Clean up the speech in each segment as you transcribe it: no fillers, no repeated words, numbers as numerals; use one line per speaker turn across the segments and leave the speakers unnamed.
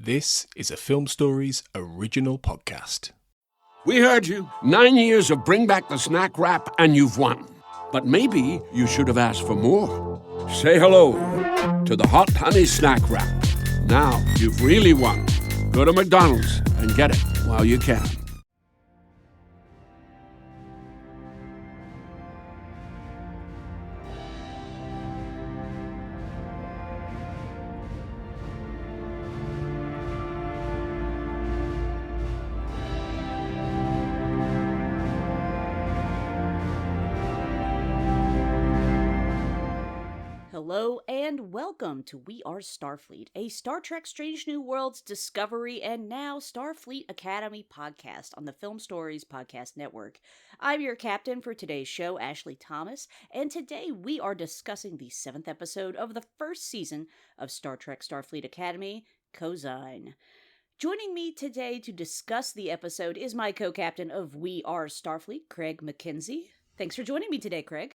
This is a Film Stories original podcast.
We heard you. 9 years of Bring Back the Snack Wrap, and you've won. But maybe you should have asked for more. Say hello to the Hot Honey Snack Wrap. Now you've really won. Go to McDonald's and get it while you can.
Hello and welcome to We Are Starfleet, a Star Trek Strange New Worlds Discovery and now Starfleet Academy podcast on the Film Stories Podcast Network. I'm your captain for today's show, Ashley Thomas, and today we are discussing the 7th episode of the first season of Star Trek Starfleet Academy, Cosine. Joining me today to discuss the episode is my co-captain of We Are Starfleet, Craig McKenzie. Thanks for joining me today, Craig.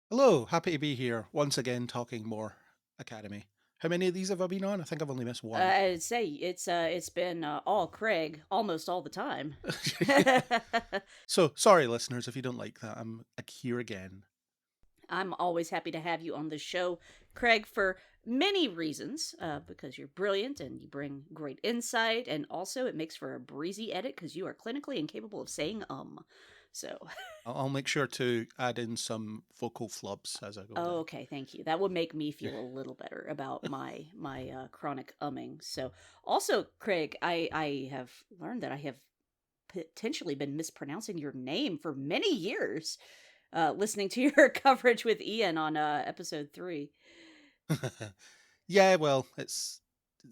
Hello, happy to be here once again talking more Academy. How many of these have I been on? I think I've only missed one.
I'd say it's been all Craig almost all the time.
So sorry, listeners, if you don't like that. I'm here again.
I'm always happy to have you on the show, Craig, for many reasons. Because you're brilliant and you bring great insight, and also it makes for a breezy edit because you are clinically incapable of saying So
I'll make sure to add in some vocal flubs as I go.
Oh, okay, thank you. That would make me feel a little better about my chronic umming. So, also, Craig, I have learned that I have potentially been mispronouncing your name for many years, listening to your coverage with Ian on episode 3.
Yeah, well, it's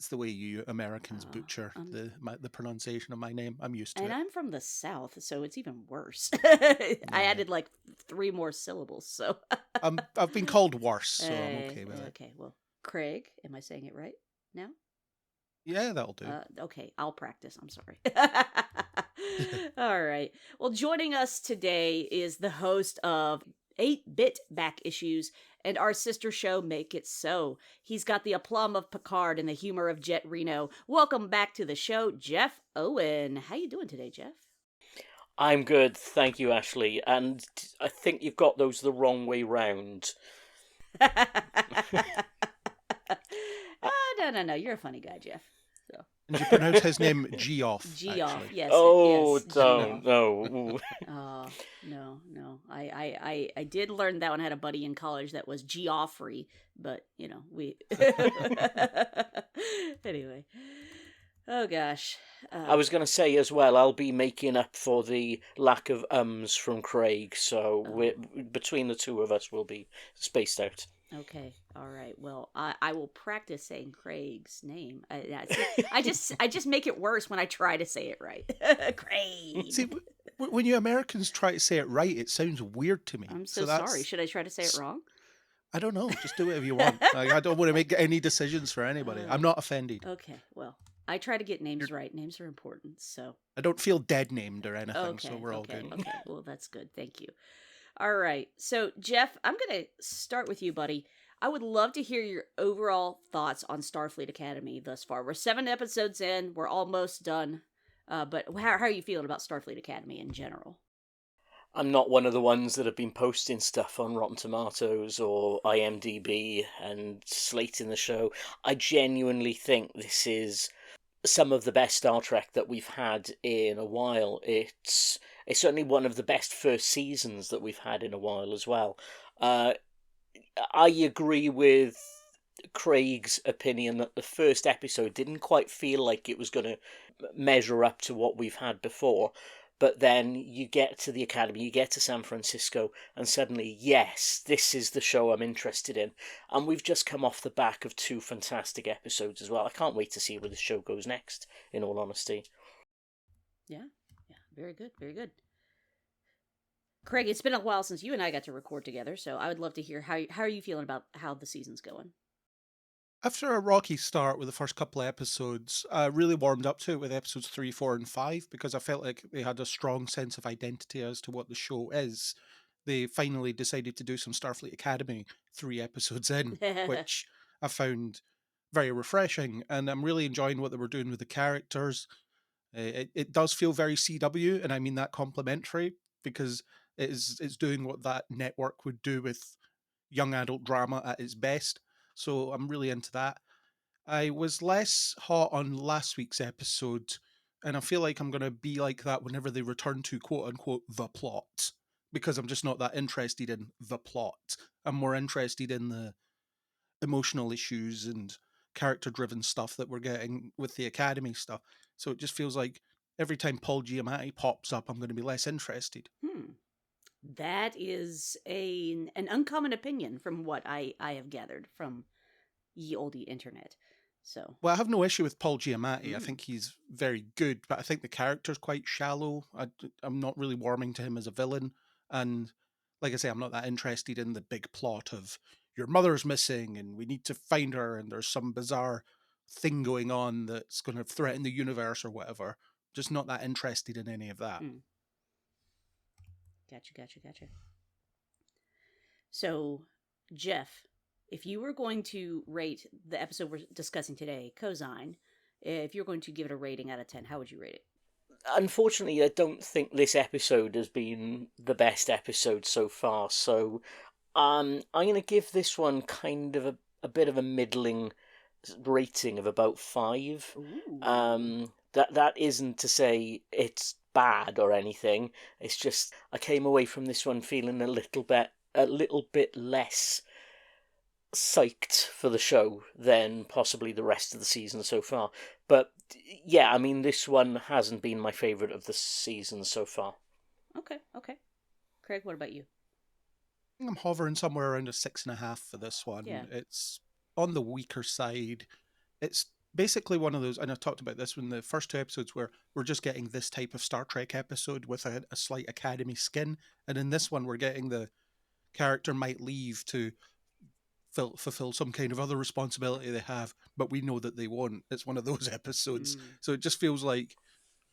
the way you Americans butcher the pronunciation of my name. I'm used to it.
And I'm from the South, so it's even worse. I added like 3 more syllables, so...
I've been called worse, so I'm okay with it.
Okay, well, Craig, am I saying it right now?
Yeah, that'll do.
Okay, I'll practice. I'm sorry. All right. Well, joining us today is the host of 8-Bit Back Issues and our sister show, Make It So. He's got the aplomb of Picard and the humor of Jet Reno. Welcome back to the show, Geoff Owen. How you doing today, Geoff?
I'm good, thank you, Ashley. And I think you've got those the wrong way round.
No. You're a funny guy, Geoff. So.
And you pronounce his name Geoff.
Geoff, yes.
Oh,
yes,
don't, no.
Oh, no. I did learn that one. I had a buddy in college that was Geoffrey, but, we... Anyway. Oh, gosh.
I was going to say as well, I'll be making up for the lack of ums from Craig, so between the two of us, we'll be spaced out.
Okay, all right. Well, I will practice saying Craig's name. I just make it worse when I try to say it right. Craig.
See, when you Americans try to say it right, it sounds weird to me.
I'm so sorry. Should I try to say it wrong?
I don't know. Just do whatever you want. I don't want to make any decisions for anybody. I'm not offended.
Okay, well, I try to get names right. Names are important, so.
I don't feel dead named or anything, so we're all good.
Okay, well, that's good. Thank you. All right. So, Geoff, I'm going to start with you, buddy. I would love to hear your overall thoughts on Starfleet Academy thus far. We're 7 episodes in. We're almost done. But how are you feeling about Starfleet Academy in general?
I'm not one of the ones that have been posting stuff on Rotten Tomatoes or IMDb and slating the show. I genuinely think this is some of the best Star Trek that we've had in a while. It's certainly one of the best first seasons that we've had in a while as well. I agree with Craig's opinion that the first episode didn't quite feel like it was going to measure up to what we've had before. But then you get to the Academy, you get to San Francisco, and suddenly, yes, this is the show I'm interested in. And we've just come off the back of 2 fantastic episodes as well. I can't wait to see where the show goes next, in all honesty.
Yeah, very good, very good. Craig, it's been a while since you and I got to record together, so I would love to hear how are you feeling about how the season's going?
After a rocky start with the first couple of episodes, I really warmed up to it with episodes 3, 4, and 5 because I felt like they had a strong sense of identity as to what the show is. They finally decided to do some Starfleet Academy 3 episodes in, which I found very refreshing, and I'm really enjoying what they were doing with the characters. It does feel very CW, and I mean that complimentary, because it's doing what that network would do with young adult drama at its best. So I'm really into that. I was less hot on last week's episode, and I feel like I'm going to be like that whenever they return to quote unquote the plot, because I'm just not that interested in the plot. I'm more interested in the emotional issues and character driven stuff that we're getting with the Academy stuff. So it just feels like every time Paul Giamatti pops up, I'm going to be less interested.
That is an uncommon opinion from what I have gathered from ye olde internet. So,
Well, I have no issue with Paul Giamatti. I think he's very good, but I think the character's quite shallow. I'm not really warming to him as a villain. And like I say, I'm not that interested in the big plot of your mother's missing and we need to find her and there's some bizarre thing going on that's going to threaten the universe or whatever. Just not that interested in any of that.
gotcha. So, Geoff, if you were going to rate the episode we're discussing today, Cosine, if you're going to give it a rating out of 10, how would you rate it?
Unfortunately, I don't think this episode has been the best episode so far, so I'm going to give this one kind of a bit of a middling rating of about 5. That isn't to say it's bad or anything. It's just I came away from this one feeling a little bit less psyched for the show than possibly the rest of the season so far. But yeah, I mean, this one hasn't been my favourite of the season so far.
Okay. Craig, what about you?
I'm hovering somewhere around a 6.5 for this one.
Yeah.
It's on the weaker side. It's basically one of those, and I've talked about this in the first 2 episodes, where we're just getting this type of Star Trek episode with a slight Academy skin. And in this one, we're getting the character might leave to fulfill some kind of other responsibility they have, but we know that they won't. It's one of those episodes. So it just feels like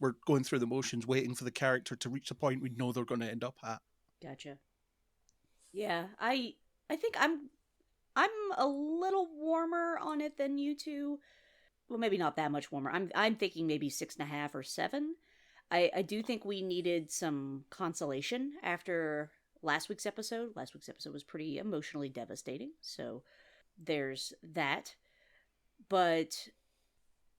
we're going through the motions, waiting for the character to reach the point we know they're going to end up at.
Gotcha. Yeah, I think I'm a little warmer on it than you two. Well, maybe not that much warmer. I'm thinking maybe 6.5 or 7. I do think we needed some consolation after last week's episode. Last week's episode was pretty emotionally devastating, so there's that. But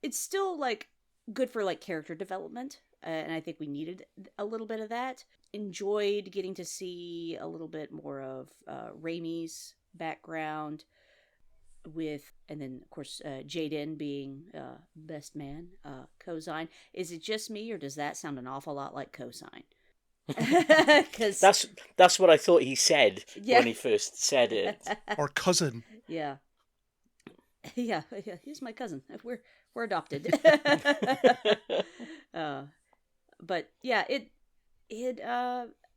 it's still like good for like character development, and I think we needed a little bit of that. Enjoyed getting to see a little bit more of Raimi's background and then of course Jaden being best man, Cosine. Is it just me, or does that sound an awful lot like Cosine? Because
that's what I thought he said when he first said it.
Or cousin.
Yeah. He's my cousin. We're adopted. But yeah,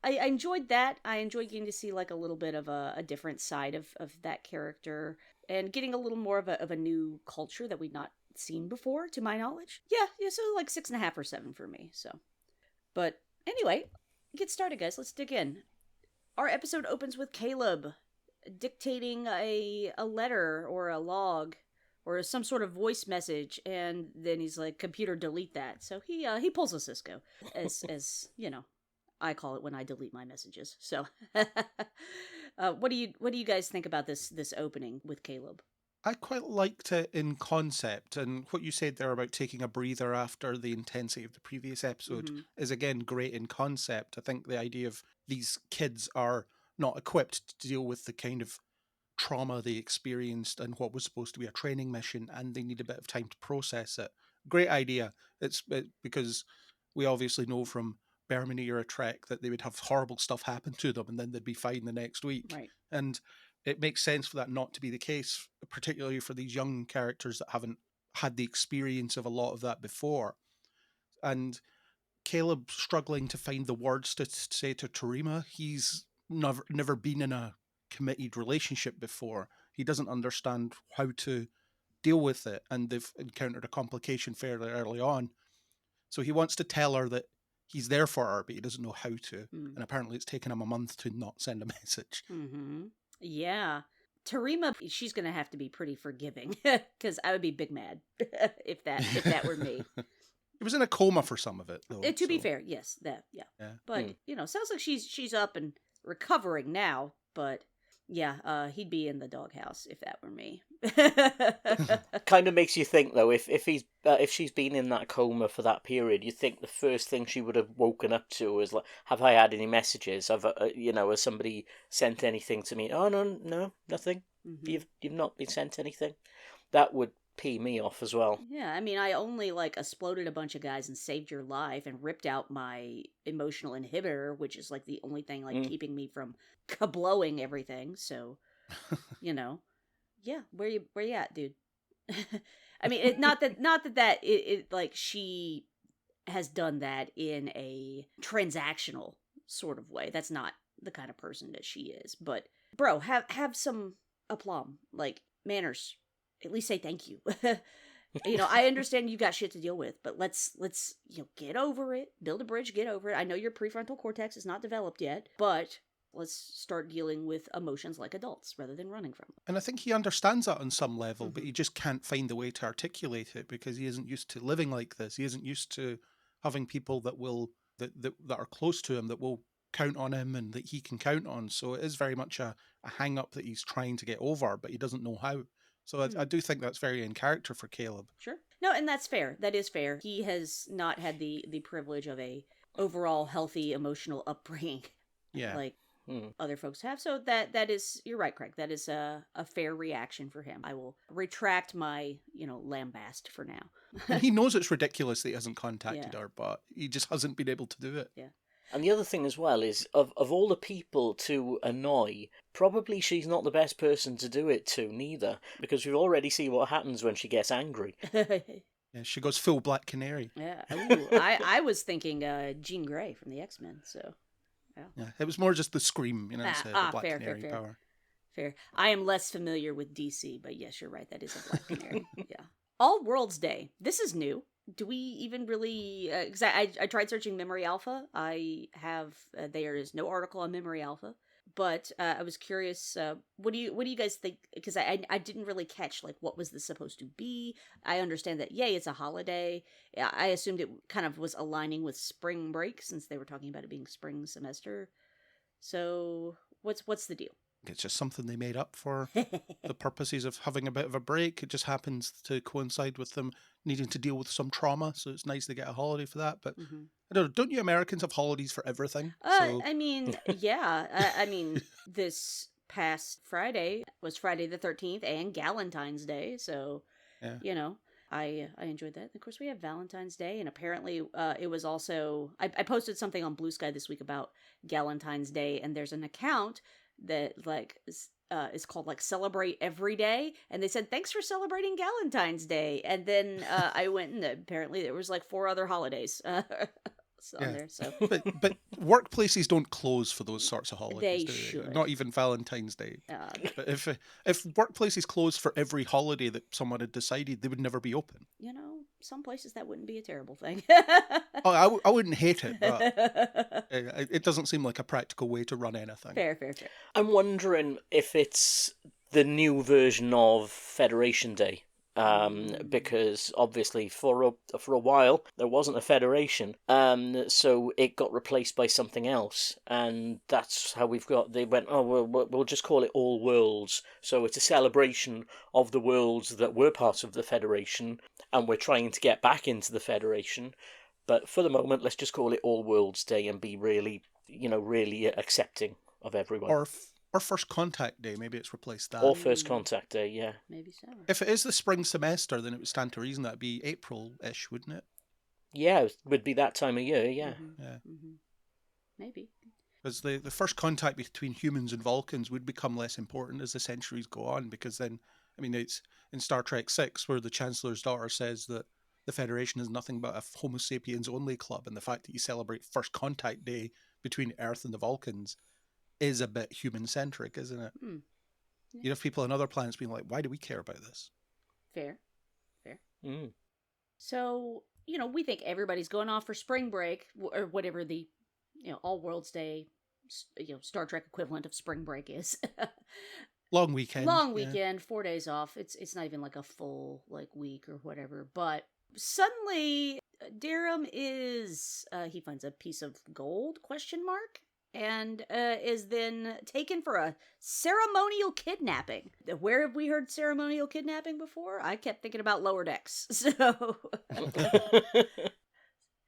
I enjoyed that. I enjoyed getting to see like a little bit of a different side of that character and getting a little more of a new culture that we'd not seen before, to my knowledge. Yeah, so like 6.5 or 7 for me. So, but anyway, get started, guys. Let's dig in. Our episode opens with Caleb dictating a letter or a log or some sort of voice message, and then he's like, "Computer, delete that." So he pulls a Cisco, as you know, I call it when I delete my messages. So, what do you guys think about this opening with Caleb?
I quite liked it in concept, and what you said there about taking a breather after the intensity of the previous episode is again great in concept. I think the idea of these kids are not equipped to deal with the kind of trauma they experienced and what was supposed to be a training mission, and they need a bit of time to process it. Great idea. It's because we obviously know from Berman era Trek that they would have horrible stuff happen to them and then they'd be fine the next week.
Right.
And it makes sense for that not to be the case, particularly for these young characters that haven't had the experience of a lot of that before. And Caleb struggling to find the words to say to Terima. He's never been in a committed relationship before. He doesn't understand how to deal with it, and they've encountered a complication fairly early on. So he wants to tell her that he's there for her, but he doesn't know how to. And apparently it's taken him a month to not send a message.
Yeah. Tarima, she's gonna have to be pretty forgiving, because I would be big mad if that were me.
He was in a coma for some of it, though.
To be fair, yes, yeah. But sounds like she's up and recovering now. But yeah, he'd be in the doghouse if that were me.
Kind of makes you think, though, if she's been in that coma for that period, you think the first thing she would have woken up to is like, have I had any messages? Has somebody sent anything to me? Oh no, nothing. Mm-hmm. You've not been sent anything. That would pee me off as well.
Yeah, I mean, I only exploded a bunch of guys and saved your life and ripped out my emotional inhibitor, which is the only thing keeping me from kablowing everything. So, yeah, where you at, dude? I mean, not that she has done that in a transactional sort of way. That's not the kind of person that she is. But bro, have some aplomb, manners. At least say thank you. I understand you've got shit to deal with, but let's get over it. Build a bridge, get over it. I know your prefrontal cortex is not developed yet, but let's start dealing with emotions like adults rather than running from them.
And I think he understands that on some level, but he just can't find a way to articulate it because he isn't used to living like this. He isn't used to having people that are close to him that will count on him and that he can count on. So it is very much a hang up that he's trying to get over, but he doesn't know how. So I do think that's very in character for Caleb.
Sure. No, and that's fair. That is fair. He has not had the privilege of a overall healthy emotional upbringing.
Yeah.
Other folks have. So that is, you're right, Craig. That is a fair reaction for him. I will retract my, lambast for now.
He knows it's ridiculous that he hasn't contacted her, but he just hasn't been able to do it.
Yeah.
And the other thing as well is, of all the people to annoy, probably she's not the best person to do it to, neither. Because we've already seen what happens when she gets angry.
Yeah, she goes full Black Canary.
Yeah. Ooh, I was thinking Jean Grey from the X-Men, so...
Yeah, it was more just the scream, the Black Canary
fair.
power.
Fair. I am less familiar with DC, but yes, you're right. That is a Black Canary. Yeah. All Worlds Day. This is new. Do we even really... Because I tried searching Memory Alpha. I have... there is no article on Memory Alpha. But I was curious, what do you guys think? Because I didn't really catch, what was this supposed to be? I understand that, yay, it's a holiday. I assumed it kind of was aligning with spring break, since they were talking about it being spring semester. So, what's the deal?
It's just something they made up for the purposes of having a bit of a break. It just happens to coincide with them needing to deal with some trauma, so it's nice to get a holiday for that. But I don't know, don't you Americans have holidays for everything?
I mean, yeah. I mean, this past Friday was Friday the 13th and Galentine's Day, so, I enjoyed that. Of course, we have Valentine's Day, and apparently it was also... I posted something on Blue Sky this week about Galentine's Day, and there's an account that is called Celebrate Every Day, and they said thanks for celebrating Galentine's Day, and then I went and apparently there was 4 other holidays on there. So,
but workplaces don't close for those sorts of holidays.
They
do they?
should.
Not even Valentine's Day. But if workplaces closed for every holiday that someone had decided, they would never be open.
Some places that wouldn't be a terrible thing.
I wouldn't hate it, but it doesn't seem like a practical way to run anything.
Fair.
I'm wondering if it's the new version of Federation Day. Because obviously for a while there wasn't a federation, so it got replaced by something else, and that's how they went, we'll just call it All Worlds, so it's a celebration of the worlds that were part of the federation, and we're trying to get back into the federation, but for the moment let's just call it All Worlds Day and be really accepting of everyone.
Or First Contact Day, maybe it's replaced that.
Or First Contact Day, yeah.
Maybe so.
If it is the spring semester, then it would stand to reason that'd be April-ish, wouldn't it?
Yeah, it would be that time of year, yeah.
Maybe.
Because the first contact between humans and Vulcans would become less important as the centuries go on, because then, it's in Star Trek 6 where the Chancellor's daughter says that the Federation is nothing but a Homo sapiens only club, and the fact that you celebrate First Contact Day between Earth and the Vulcans is a bit human-centric, isn't it?
Yeah.
You'd have people on other planets being like, why do we care about this?
Fair. So, we think everybody's going off for spring break, or whatever the, All Worlds Day, Star Trek equivalent of spring break is.
Long weekend.
Long
yeah.
weekend, 4 days off. It's not even like a full like week or whatever. But suddenly, Durham is he finds a piece of gold ? And is then taken for a ceremonial kidnapping. Where have we heard ceremonial kidnapping before? I kept thinking about Lower Decks. So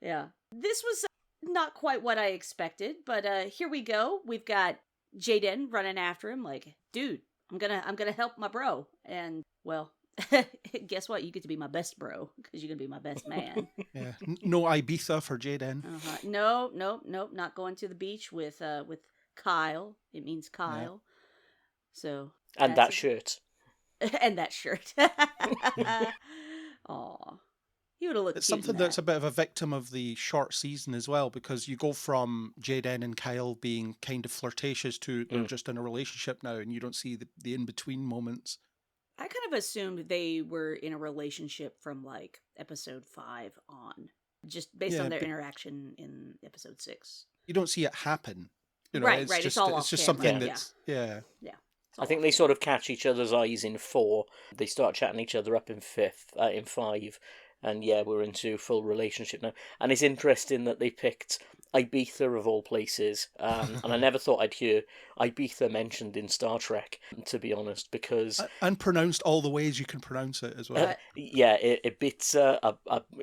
yeah, this was not quite what I expected, but here we go. We've got Jaden running after him, like, dude, I'm gonna help my bro. And well, guess what? You get to be my best bro because you're gonna be my best man.
Yeah. No Ibiza for Jaden.
No, not going to the beach with Kyle. It means Kyle. So
and that shirt.
and that shirt. Aw. He would have looked
It's
cute in
something
that.
that's a bit of a victim of the short season as well, because you go from Jaden and Kyle being kind of flirtatious to they're just in a relationship now, and you don't see the in-between moments.
I kind of assumed they were in a relationship from like episode 5 on, just based on their interaction in episode 6.
You don't see it happen. You know,
Right,
it's
right.
just,
It's all
it's
off
just
camera.
something that's
Yeah.
I think they sort of catch each other's eyes in 4. They start chatting each other up in 5, and yeah, we're into full relationship now. And it's interesting that they picked Ibiza of all places, and I never thought I'd hear Ibiza mentioned in Star Trek, to be honest, because
and pronounced all the ways you can pronounce it as well.
Ibiza,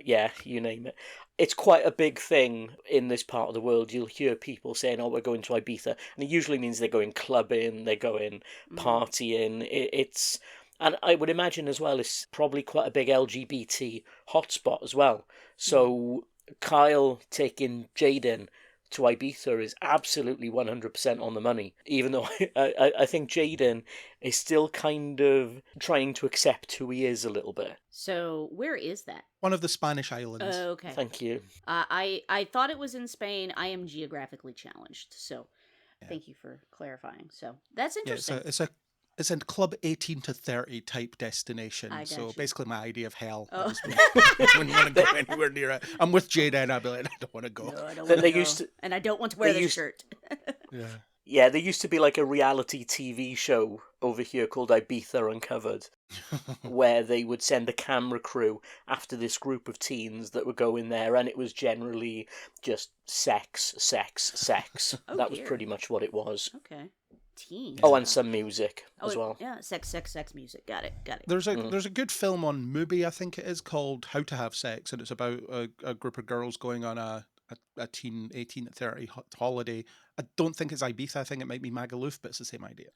yeah, you name it. It's quite a big thing in this part of the world. You'll hear people saying, "Oh, we're going to Ibiza," and it usually means they're going clubbing, they're going partying. It's and I would imagine as well, it's probably quite a big LGBT hotspot as well. So Kyle taking Jaden to Ibiza is absolutely 100% on the money, even though I think Jaden is still kind of trying to accept who he is a little bit.
So where is that?
One of the Spanish islands.
Okay.
Thank you.
I thought it was in Spain. I am geographically challenged, so thank you for clarifying. So that's interesting.
Yeah, it's a club 18 to 30 type destination.
I got
So
you.
basically my idea of hell.
Oh.
I wouldn't want to go anywhere near it. I'm with Jaden. I'd be like, I don't want to go.
No, I don't
Then
want
they
to
used
go.
to-
And I don't want to wear
they
this
used-
shirt.
Yeah.
Yeah, there used to be like a reality TV show over here called Ibiza Uncovered, where they would send a camera crew after this group of teens that would go in there, and it was generally just sex.
Oh,
That was
dear.
pretty much what it was.
Okay. Teen.
Oh, and some music as
Oh,
well.
Yeah, sex music. Got it.
There's a good film on Mubi, I think it is, called How to Have Sex, and it's about a group of girls going on a teen 18 to 30 holiday. I don't think it's Ibiza. I think it might be Magaluf, but it's the same idea.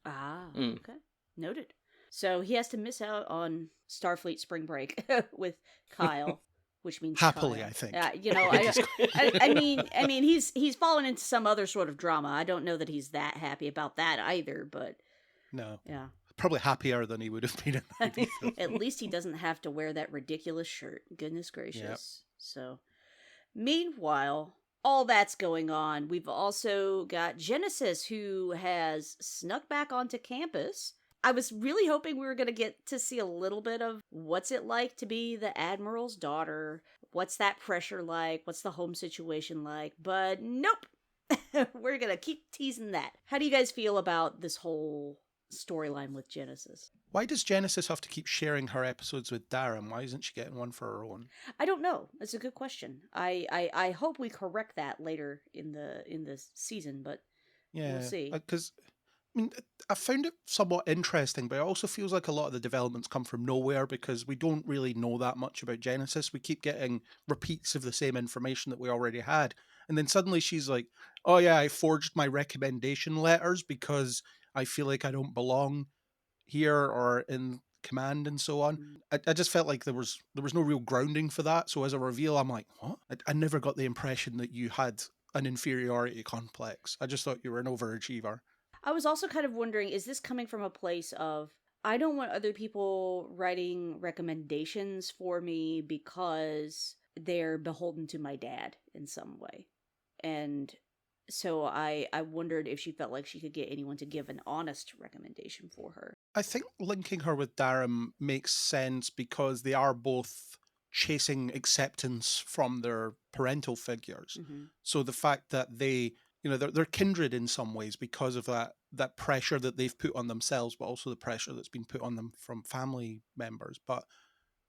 Okay. Noted. So he has to miss out on Starfleet spring break with Kyle, which means
Happily,
Kyle.
I think.
You know, I mean, he's fallen into some other sort of drama. I don't know that he's that happy about that either, but
No.
yeah.
Probably happier than he would have been in Ibiza.
At least he doesn't have to wear that ridiculous shirt. Goodness gracious. So, meanwhile, all that's going on. We've also got Genesis, who has snuck back onto campus. I was really hoping we were going to get to see a little bit of what's it like to be the Admiral's daughter. What's that pressure like? What's the home situation like? But nope. We're going to keep teasing that. How do you guys feel about this whole storyline with Genesis?
Why does Genesis have to keep sharing her episodes with Darren? Why isn't she getting one for her own?
I don't know. That's a good question. I hope we correct that later in the season, but we'll see.
Because I mean, I found it somewhat interesting, but it also feels like a lot of the developments come from nowhere because we don't really know that much about Genesis. We keep getting repeats of the same information that we already had. And then suddenly she's like, oh yeah, I forged my recommendation letters because I feel like I don't belong here or in command and so on. I just felt like there was no real grounding for that. So as a reveal, I'm like, what? I never got the impression that you had an inferiority complex. I just thought you were an overachiever.
I was also kind of wondering, is this coming from a place of, I don't want other people writing recommendations for me because they're beholden to my dad in some way. And so I wondered if she felt like she could get anyone to give an honest recommendation for her.
I think linking her with Darren makes sense because they are both chasing acceptance from their parental figures.
Mm-hmm.
So the fact that they you know, they're kindred in some ways because of that pressure that they've put on themselves, but also the pressure that's been put on them from family members. But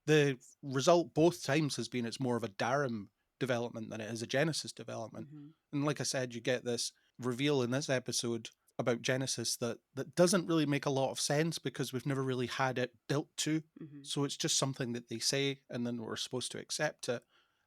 the result both times has been it's more of a Darum development than it is a Genesis development.
Mm-hmm.
And like I said, you get this reveal in this episode about Genesis that doesn't really make a lot of sense because we've never really had it built to.
Mm-hmm.
So it's just something that they say and then we're supposed to accept it.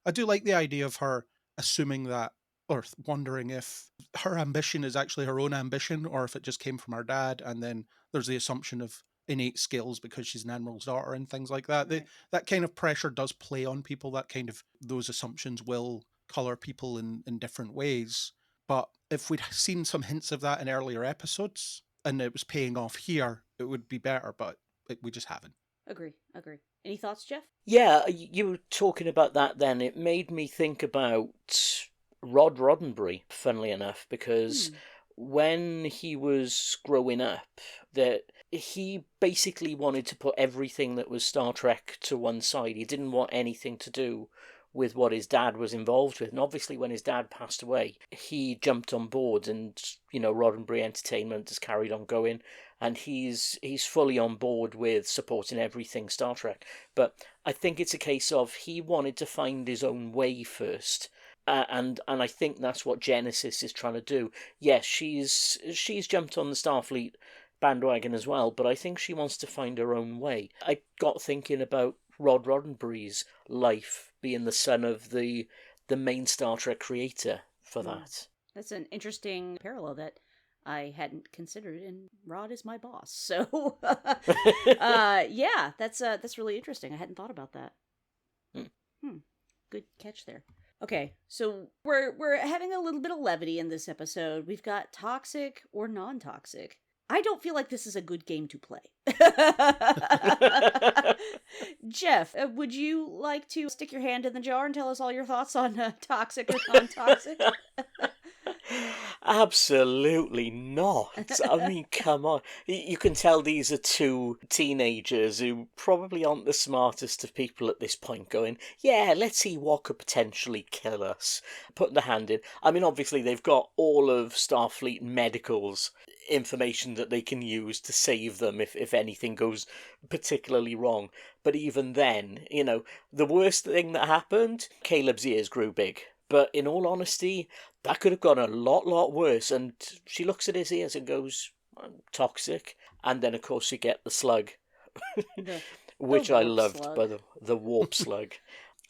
I do like the idea of her assuming that, or wondering if her ambition is actually her own ambition or if it just came from her dad, and then there's the assumption of innate skills because she's an admiral's daughter and things like that.
Right.
That kind of pressure does play on people. That kind of, those assumptions will color people in different ways. But if we'd seen some hints of that in earlier episodes and it was paying off here, it would be better, but we just haven't.
Agree. Any thoughts, Geoff?
Yeah, you were talking about that then. It made me think about Rod Roddenberry, funnily enough, because when he was growing up, that he basically wanted to put everything that was Star Trek to one side. He didn't want anything to do with what his dad was involved with. And obviously when his dad passed away, he jumped on board and, you know, Roddenberry Entertainment has carried on going, and he's fully on board with supporting everything Star Trek. But I think it's a case of he wanted to find his own way first. And I think that's what Genesis is trying to do. Yes, she's jumped on the Starfleet bandwagon as well, but I think she wants to find her own way. I got thinking about Rod Roddenberry's life being the son of the main Star Trek creator for that.
That's an interesting parallel that I hadn't considered, and Rod is my boss. So, yeah, that's really interesting. I hadn't thought about that. Good catch there. Okay, so we're having a little bit of levity in this episode. We've got toxic or non-toxic. I don't feel like this is a good game to play. Geoff, would you like to stick your hand in the jar and tell us all your thoughts on toxic or non-toxic?
Absolutely not. I mean, come on. You can tell these are two teenagers who probably aren't the smartest of people at this point going, yeah, let's see what could potentially kill us. Putting the hand in. I mean, obviously they've got all of Starfleet Medical's information that they can use to save them if anything goes particularly wrong. But even then, you know, the worst thing that happened, Caleb's ears grew big. But in all honesty, that could have gone a lot worse. And she looks at his ears and goes, toxic. And then, of course, you get the slug, which I loved,
slug.
by the warp slug.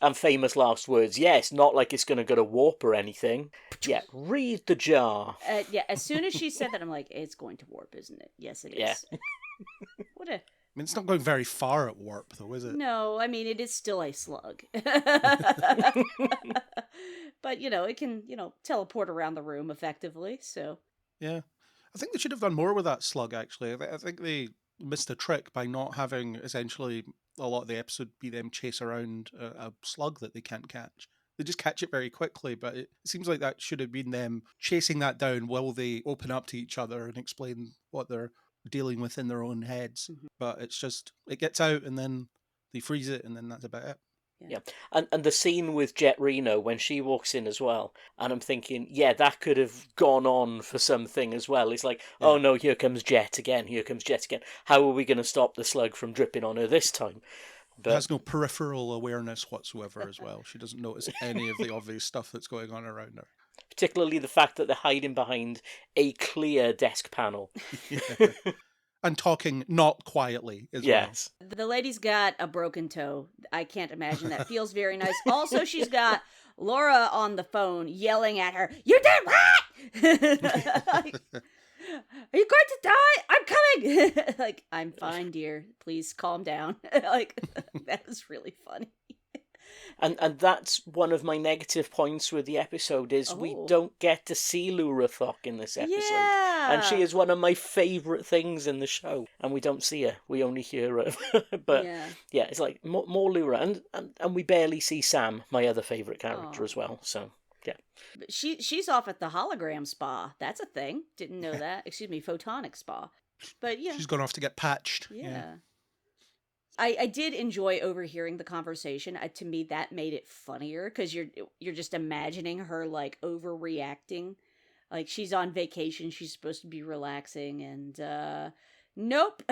And famous last words, yes, not like it's going to go to warp or anything. Yeah, read the jar.
Yeah, as soon as she said that, I'm like, it's going to warp, isn't it? Yes, it is.
Yeah.
What a...
I mean, it's not going very far at warp, though, is it?
No, I mean, it is still a slug. But, you know, it can, you know, teleport around the room effectively, so...
Yeah. I think they should have done more with that slug, actually. I think they missed a trick by not having, essentially, a lot of the episode be them chase around a slug that they can't catch. They just catch it very quickly, but it seems like that should have been them chasing that down while they open up to each other and explain what they're dealing with in their own heads.
Mm-hmm.
But it's just, it gets out and then they freeze it and then that's about it.
Yeah. And the scene with Jet Reno when she walks in as well, and I'm thinking, yeah, that could have gone on for something as well. It's like, oh no, here comes Jet again. How are we going to stop the slug from dripping on her this time? But
She has no peripheral awareness whatsoever as well. She doesn't notice any of the obvious stuff that's going on around her.
particularly the fact that they're hiding behind a clear desk panel.
Yeah. And talking not quietly as
Yes.
The lady's got a broken toe. I can't imagine. That feels very nice. Also, she's got Laura on the phone yelling at her, "You did what?" Like, "Are you going to die? I'm coming!" Like, "I'm fine, dear. Please calm down." Like, that was really funny.
And that's one of my negative points with the episode is we don't get to see Lura Thok in this episode.
Yeah.
And she is one of my favourite things in the show. And we don't see her. We only hear her. But yeah, it's like more Lura. And we barely see Sam, my other favourite character as well. So yeah.
But she's off at the hologram spa. That's a thing. Didn't know that. Excuse me, photonic spa. But yeah.
She's gone off to get patched.
Yeah. I did enjoy overhearing the conversation. To me, that made it funnier because you're just imagining her like overreacting Like, she's on vacation, she's supposed to be relaxing, and, nope.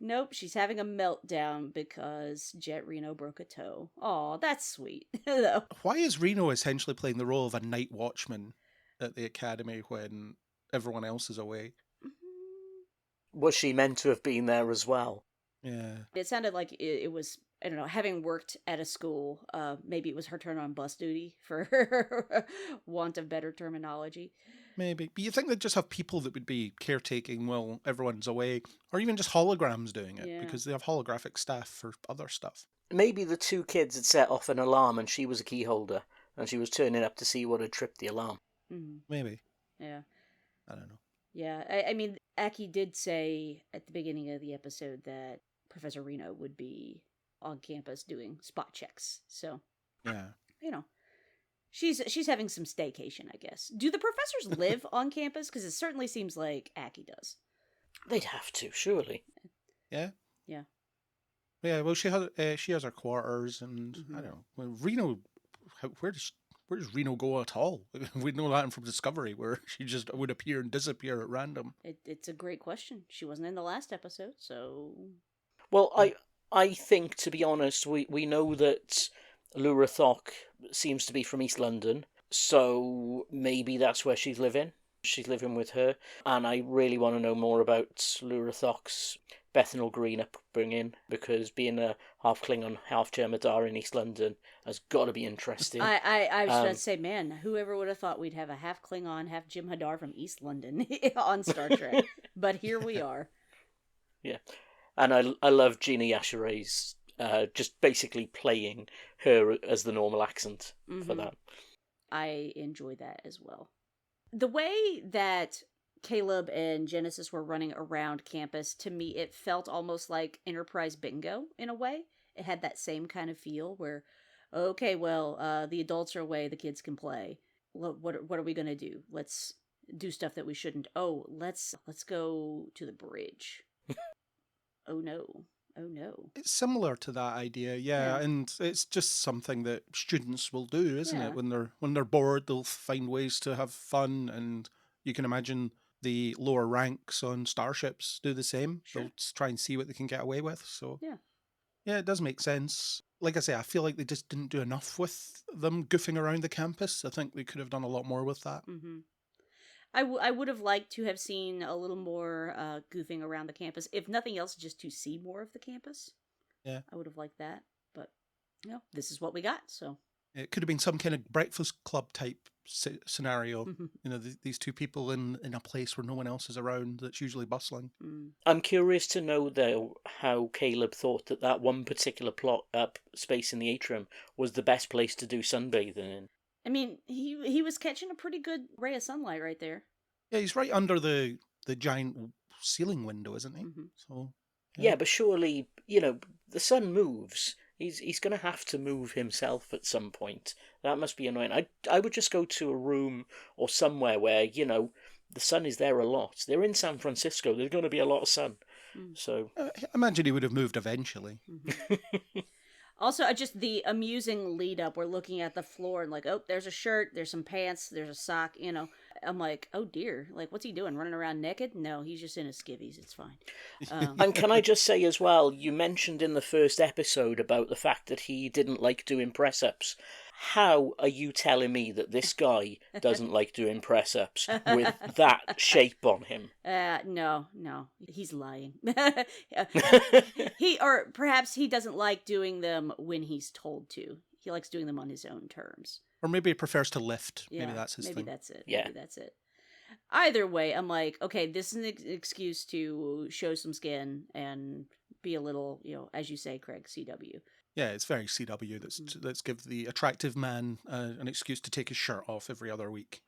Nope, she's having a meltdown because Jet Reno broke a toe. Aw, that's sweet, though.
Why is Reno essentially playing the role of a night watchman at the Academy when everyone else is away?
Was she meant to have been there as well?
Yeah.
It sounded like it was, I don't know, having worked at a school, maybe it was her turn on bus duty, for want of better terminology.
Maybe. But you think they'd just have people that would be caretaking while everyone's away, or even just holograms doing it,
Yeah.
because they have holographic staff for other stuff.
Maybe the two kids had set off an alarm and she was a key holder, and she was turning up to see what had tripped the alarm.
Mm-hmm.
Maybe.
Yeah.
I don't know.
Yeah, I mean, Aki did say at the beginning of the episode that Professor Reno would be on campus doing spot checks. So,
Yeah.
you know, she's having some staycation, I guess. Do the professors live on campus? Because it certainly seems like Aki does.
They'd have to, surely.
Yeah?
Yeah.
Yeah, well, she has her quarters, and I don't know. Well, Reno, where does Reno go at all? We know that from Discovery, where she just would appear and disappear at random.
It's a great question. She wasn't in the last episode, so...
Well, I think, to be honest, we know that Lura Thok seems to be from East London, so maybe that's where she's living. She's living with her, and I really want to know more about Lura Thok's Bethnal Green upbringing, because being a half Klingon, half Jem'Hadar in East London has got to be interesting.
I was going to say, man, whoever would have thought we'd have a half Klingon, half Jem'Hadar from East London on Star Trek. But here we are.
Yeah. And I love Gina Yasheray's just basically playing her as the normal accent for that.
I enjoy that as well. The way that Caleb and Genesis were running around campus, to me, it felt almost like Enterprise Bingo in a way. It had that same kind of feel where, okay, well, the adults are away, the kids can play. What are we gonna do? Let's do stuff that we shouldn't. Oh, let's go to the bridge. Oh no.
It's similar to that idea, yeah, and it's just something that students will do, isn't it? When they're bored, they'll find ways to have fun, and you can imagine the lower ranks on starships do the same.
Sure.
They'll try and see what they can get away with. So
yeah,
it does make sense. Like I say, I feel like they just didn't do enough with them goofing around the campus. I think they could have done a lot more with that.
Mm-hmm. I would have liked to have seen a little more goofing around the campus, if nothing else, just to see more of the campus.
Yeah,
I would have liked that, but this is what we got. So
it could have been some kind of Breakfast Club type scenario. These two people in a place where no one else is around that's usually bustling.
I'm curious to know, though, how Caleb thought that one particular plot up space in the atrium was the best place to do sunbathing in.
I mean, he was catching a pretty good ray of sunlight right there.
Yeah, he's right under the giant ceiling window, isn't he? So
yeah, but surely, the sun moves. He's going to have to move himself at some point. That must be annoying. I would just go to a room or somewhere where, the sun is there a lot. They're in San Francisco. There's going to be a lot of sun. So
I imagine he would have moved eventually.
Also, just the amusing lead up. We're looking at the floor and like, oh, there's a shirt, there's some pants, there's a sock, I'm like, oh dear, like, what's he doing? Running around naked? No, he's just in his skivvies. It's fine.
And can I just say as well, you mentioned in the first episode about the fact that he didn't like doing press-ups. How are you telling me that this guy doesn't like doing press-ups with that shape on him?
No, he's lying. Or perhaps he doesn't like doing them when he's told to. He likes doing them on his own terms.
Or maybe he prefers to lift.
Yeah,
maybe that's his thing.
Maybe that's it.
Yeah.
Maybe that's it. Either way, I'm like, okay, this is an excuse to show some skin and be a little, as you say, Craig, CW.
Yeah, it's very CW. Let's give the attractive man an excuse to take his shirt off every other week.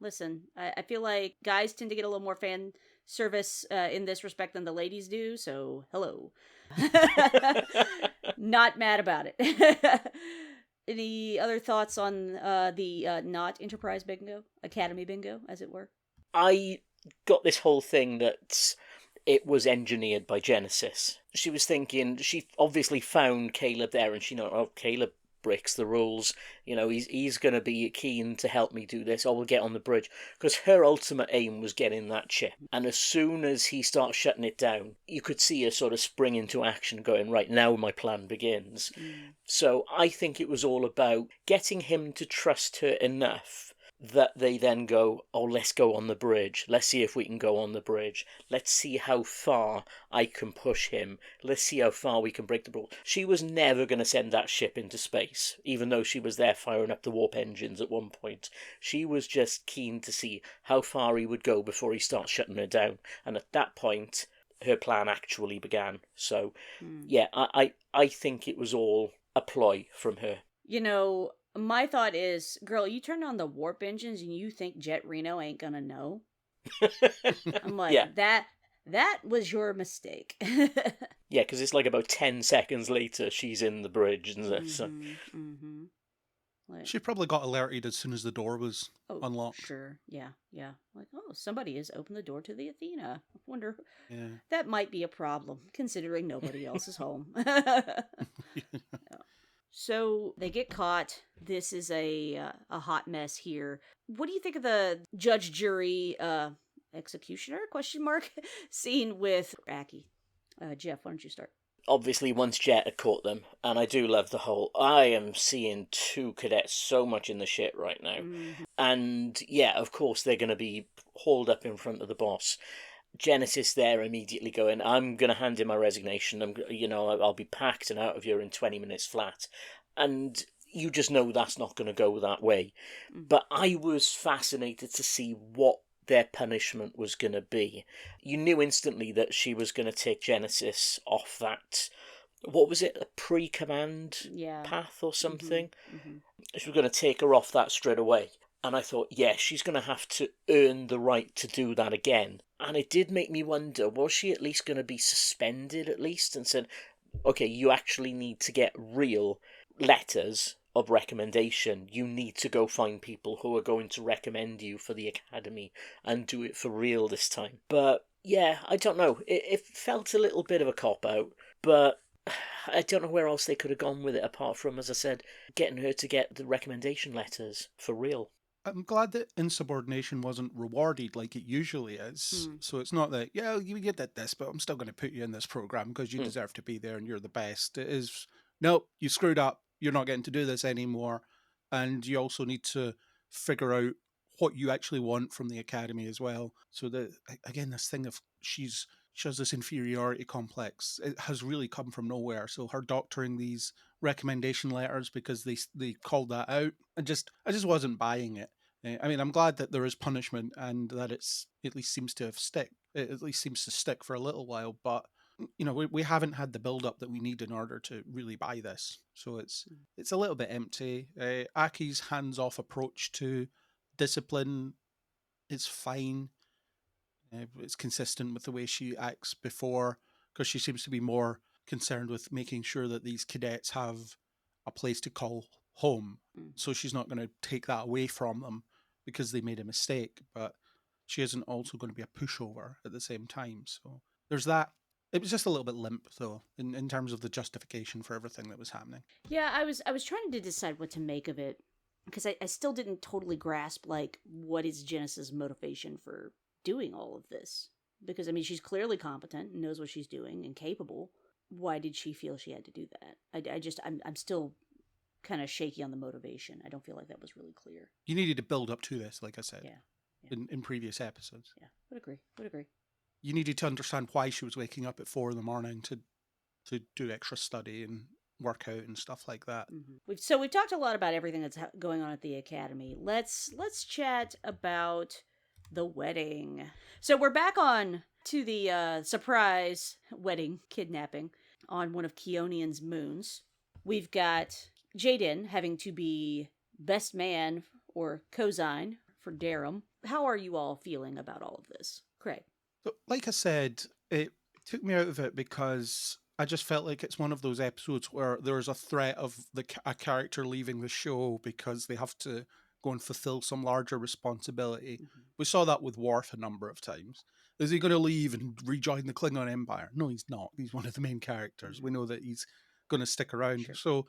Listen, I feel like guys tend to get a little more fan service in this respect than the ladies do, so hello. Not mad about it. Any other thoughts on the not Enterprise Bingo? Academy Bingo, as it were?
I got this whole thing that it was engineered by Genesis. She was thinking, she obviously found Caleb there, and she know, oh, Caleb breaks the rules. He's going to be keen to help me do this, or we'll get on the bridge. Because her ultimate aim was getting that ship. And as soon as he starts shutting it down, you could see her sort of spring into action, going, right, now my plan begins. So I think it was all about getting him to trust her enough that they then go, oh, let's go on the bridge. Let's see if we can go on the bridge. Let's see how far I can push him. Let's see how far we can break the rules. She was never going to send that ship into space, even though she was there firing up the warp engines at one point. She was just keen to see how far he would go before he starts shutting her down. And at that point, her plan actually began. So, yeah, I think it was all a ploy from her.
My thought is, girl, you turn on the warp engines and you think Jet Reno ain't gonna know? I'm like, yeah. That was your mistake.
Yeah, because it's like about 10 seconds later, she's in the bridge. And
she probably got alerted as soon as the door was unlocked.
Sure, yeah. Like, oh, somebody has opened the door to the Athena. I wonder, that might be a problem, considering nobody else is home. So they get caught. This is a hot mess here. What do you think of the judge, jury, executioner, ? Scene with Aki? Geoff, why don't you start?
Obviously, once Jet had caught them, and I do love the whole, I am seeing 2 cadets so much in the shit right now. And yeah, of course, they're going to be hauled up in front of the boss. Genesis there immediately going, I'm going to hand in my resignation. I'll be packed and out of here in 20 minutes flat. And you just know that's not going to go that way. But I was fascinated to see what their punishment was going to be. You knew instantly that she was going to take Genesis off that, what was it, a pre-command path or something? She was going to take her off that straight away. And I thought, she's going to have to earn the right to do that again. And it did make me wonder, was she at least going to be suspended at least and said, okay, you actually need to get real letters of recommendation. You need to go find people who are going to recommend you for the Academy and do it for real this time. But yeah, I don't know. It felt a little bit of a cop-out, but I don't know where else they could have gone with it apart from, as I said, getting her to get the recommendation letters for real.
I'm glad that insubordination wasn't rewarded like it usually is. So it's not that, you did this, but I'm still going to put you in this program because you deserve to be there and you're the best. It is, nope, you screwed up. You're not getting to do this anymore. And you also need to figure out what you actually want from the Academy as well. So that, again, this thing of she has this inferiority complex. It has really come from nowhere. So her doctoring these recommendation letters because they called that out. I just wasn't buying it. I mean, I'm glad that there is punishment and that it at least seems to stick. It at least seems to stick for a little while, but we haven't had the build up that we need in order to really buy this. So it's a little bit empty. Aki's hands off approach to discipline is fine. It's consistent with the way she acts before, because she seems to be more concerned with making sure that these cadets have a place to call home. So she's not going to take that away from them because they made a mistake, but she isn't also going to be a pushover at the same time. So there's that. It was just a little bit limp, though, in terms of the justification for everything that was happening.
Yeah, I was trying to decide what to make of it, because I still didn't totally grasp, what is Genesis' motivation for doing all of this. Because, I mean, she's clearly competent and knows what she's doing and capable. Why did she feel she had to do that? I'm still kind of shaky on the motivation. I don't feel like that was really clear.
You needed to build up to this, like I said, in previous episodes.
Yeah, would agree.
You needed to understand why she was waking up at 4 a.m. to do extra study and work out and stuff like that.
So we've talked a lot about everything that's going on at the Academy. Let's chat about the wedding. So we're back on to the surprise wedding kidnapping on one of Keonian's moons. We've got Jaden having to be best man or cosign for Darum. How are you all feeling about all of this? Craig?
So, like I said, it took me out of it because I just felt like it's one of those episodes where there's a threat of a character leaving the show because they have to go and fulfill some larger responsibility. We saw that with Worf a number of times. Is he going to leave and rejoin the Klingon Empire? No, he's not. He's one of the main characters. We know that he's going to stick around. Sure. So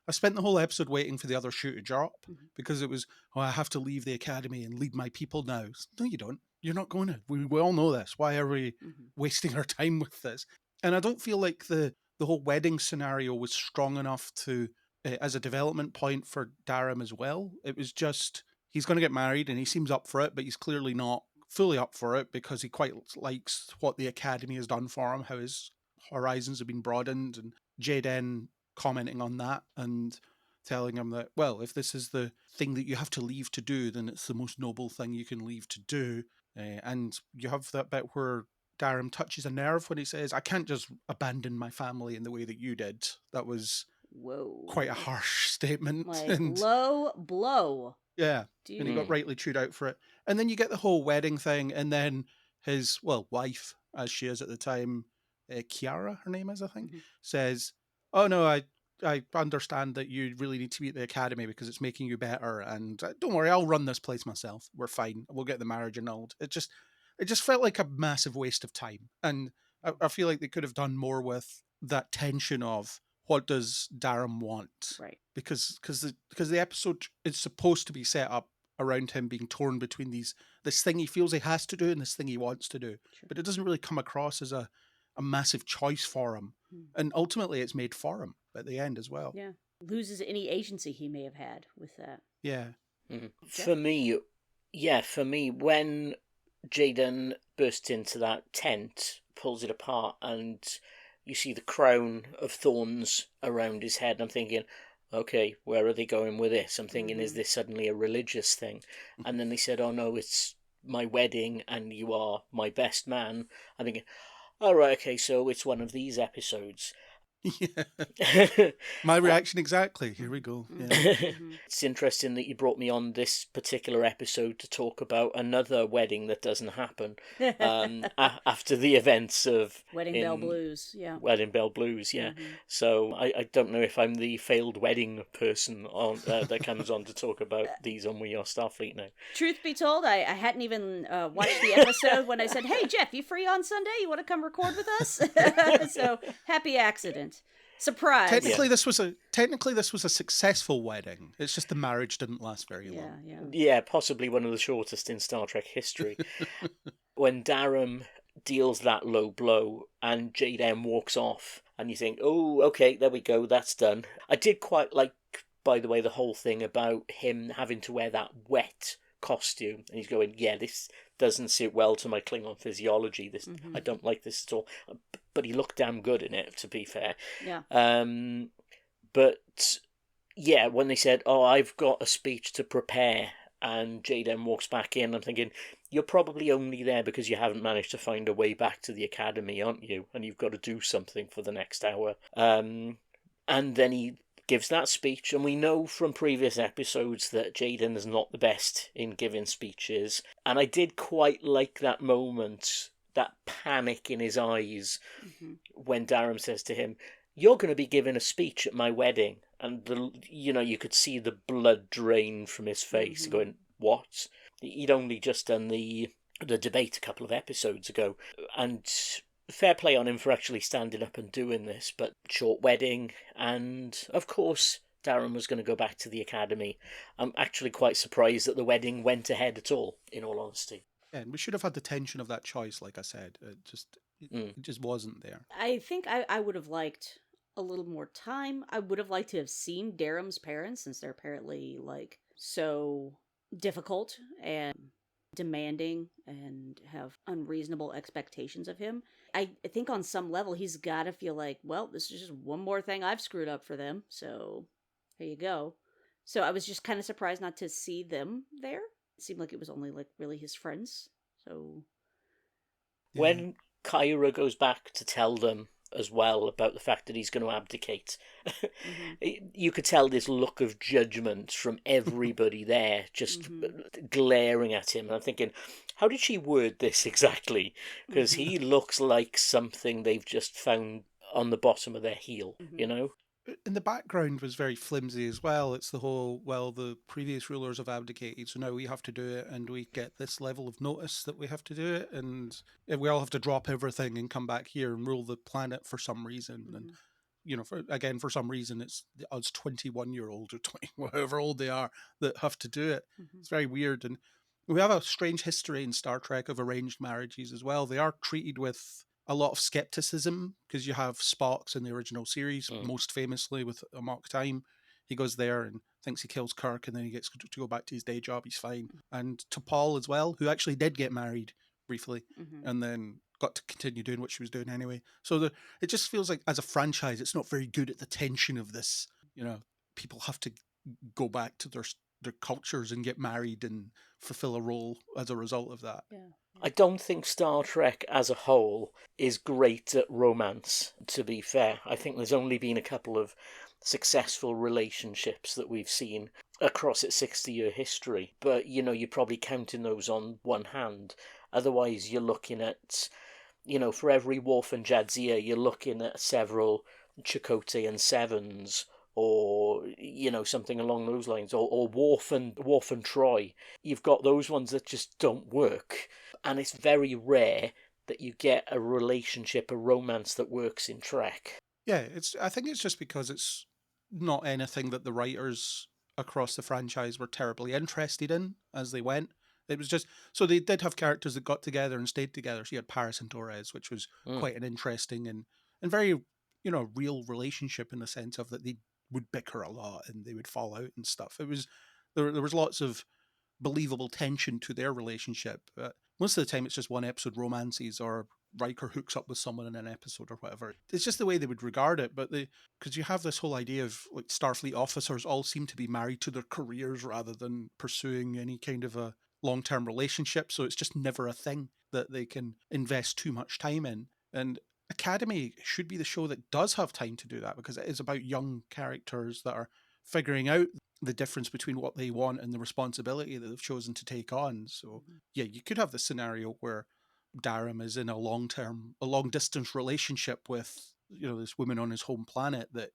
I spent the whole episode waiting for the other shoe to drop
Mhm.
because it was, oh, I have to leave the academy and lead my people now. No, you don't. You're not going to. We all know this. Why are we
Mhm.
wasting our time with this? And I don't feel like the whole wedding scenario was strong enough to as a development point for Darum as well. It was just he's going to get married and he seems up for it, but he's clearly not fully up for it because he quite likes what the academy has done for him, how his horizons have been broadened, and Jaden commenting on that and telling him that, well, if this is the thing that you have to leave to do, then it's the most noble thing you can leave to do. And you have that bit where Darum touches a nerve when he says, I can't just abandon my family in the way that you did. That was
Whoa.
quite a harsh statement.
Like,
And
low blow.
yeah,
Dude.
and he got rightly chewed out for it. And then you get the whole wedding thing, and then his, wife, as she is at the time, Kiara, her name is, I think,
Mhm.
says, oh no, I understand that you really need to be at the academy because it's making you better, and don't worry, I'll run this place myself. We're fine. We'll get the marriage annulled. It just felt like a massive waste of time, and I feel like they could have done more with that tension of what does Darum want,
Right.
because the episode is supposed to be set up around him being torn between this thing he feels he has to do and this thing he wants to do,
Sure.
but it doesn't really come across as a massive choice for him. And ultimately it's made for him at the end as well.
Yeah. Loses any agency he may have had with that.
Yeah.
Mhm. For me, when Jaden bursts into that tent, pulls it apart, and you see the crown of thorns around his head, I'm thinking, okay, where are they going with this? I'm thinking, is this suddenly a religious thing? And then they said, oh no, it's my wedding and you are my best man. I'm thinking, all right, okay, so it's one of these episodes.
Yeah. My reaction exactly. Here we go. Yeah.
It's interesting that you brought me on this particular episode to talk about another wedding that doesn't happen after the events of
Wedding Bell Blues, yeah.
Wedding Bell Blues, yeah. So I don't know if I'm the failed wedding person on that comes on to talk about these on We Are Starfleet now.
Truth be told, I hadn't even watched the episode when I said, hey, Geoff, you free on Sunday? You want to come record with us? So, happy accident. Surprise.
Technically, this was a successful wedding. It's just the marriage didn't last very long.
Yeah, possibly one of the shortest in Star Trek history. When Darum deals that low blow and Jaden walks off, and you think, oh, okay, there we go, that's done. I did quite like, by the way, the whole thing about him having to wear that wet costume, and he's going, yeah, this doesn't suit well to my Klingon physiology. I don't like this at all. But he looked damn good in it, to be fair.
Yeah.
But yeah, when they said, oh, I've got a speech to prepare, and Jaden walks back in, I'm thinking, you're probably only there because you haven't managed to find a way back to the academy, aren't you? And you've got to do something for the next hour. And then he gives that speech, and we know from previous episodes that Jaden is not the best in giving speeches. And I did quite like that moment, that panic in his eyes, when Darum says to him, you're going to be giving a speech at my wedding. And, you could see the blood drain from his face, going, what? He'd only just done the debate a couple of episodes ago. And fair play on him for actually standing up and doing this, but short wedding, and of course Darum was going to go back to the academy. I'm actually quite surprised that the wedding went ahead at all, in all honesty.
Yeah, and we should have had the tension of that choice, like I said. It just wasn't there.
I think I would have liked a little more time. I would have liked to have seen Darum's parents, since they're apparently so difficult and demanding and have unreasonable expectations of him. I think on some level he's got to feel like, well, this is just one more thing I've screwed up for them, so here you go. So I was just kind of surprised not to see them there. It seemed like it was only really his friends. So
when Kyra goes back to tell them as well about the fact that he's going to abdicate, you could tell this look of judgment from everybody there, just glaring at him. And I'm thinking, how did she word this exactly? Because he looks like something they've just found on the bottom of their heel,
And the background was very flimsy as well. It's the whole, well, the previous rulers have abdicated, so now we have to do it, and we get this level of notice that we have to do it, and we all have to drop everything and come back here and rule the planet for some reason. And for some reason, it's us 21-year-olds or 20, whatever old they are, that have to do it.
Mm-hmm.
It's very weird. And we have a strange history in Star Trek of arranged marriages as well. They are treated with a lot of skepticism because you have Spock's in the original series, most famously with Amok Time. He goes there and thinks he kills Kirk, and then he gets to go back to his day job. He's fine. And to Paul as well, who actually did get married briefly, and then got to continue doing what she was doing anyway. So it just feels like, as a franchise, it's not very good at the tension of this. People have to go back to their cultures and get married and fulfill a role as a result of that.
Yeah.
I don't think Star Trek as a whole is great at romance, to be fair. I think there's only been a couple of successful relationships that we've seen across its 60-year history. But, you're probably counting those on one hand. Otherwise, you're looking at, for every Worf and Jadzia, you're looking at several Chakotay and Sevens, or something along those lines, or Worf and Troy. You've got those ones that just don't work, and it's very rare that you get a relationship, a romance that works in Trek.
Yeah, I think it's just because it's not anything that the writers across the franchise were terribly interested in as they went. It was just, so they did have characters that got together and stayed together. So you had Paris and Torres, which was quite an interesting and very, real relationship, in the sense of that they would bicker a lot and they would fall out and stuff. It was, there was lots of believable tension to their relationship. Most of the time it's just one episode romances, or Riker hooks up with someone in an episode or whatever. It's just the way they would regard it. But because you have this whole idea of, like, Starfleet officers all seem to be married to their careers rather than pursuing any kind of a long-term relationship. So it's just never a thing that they can invest too much time in. And Academy should be the show that does have time to do that, because it is about young characters that are figuring out the difference between what they want and the responsibility that they've chosen to take on. So yeah, you could have the scenario where Darum is in a long distance relationship with, this woman on his home planet that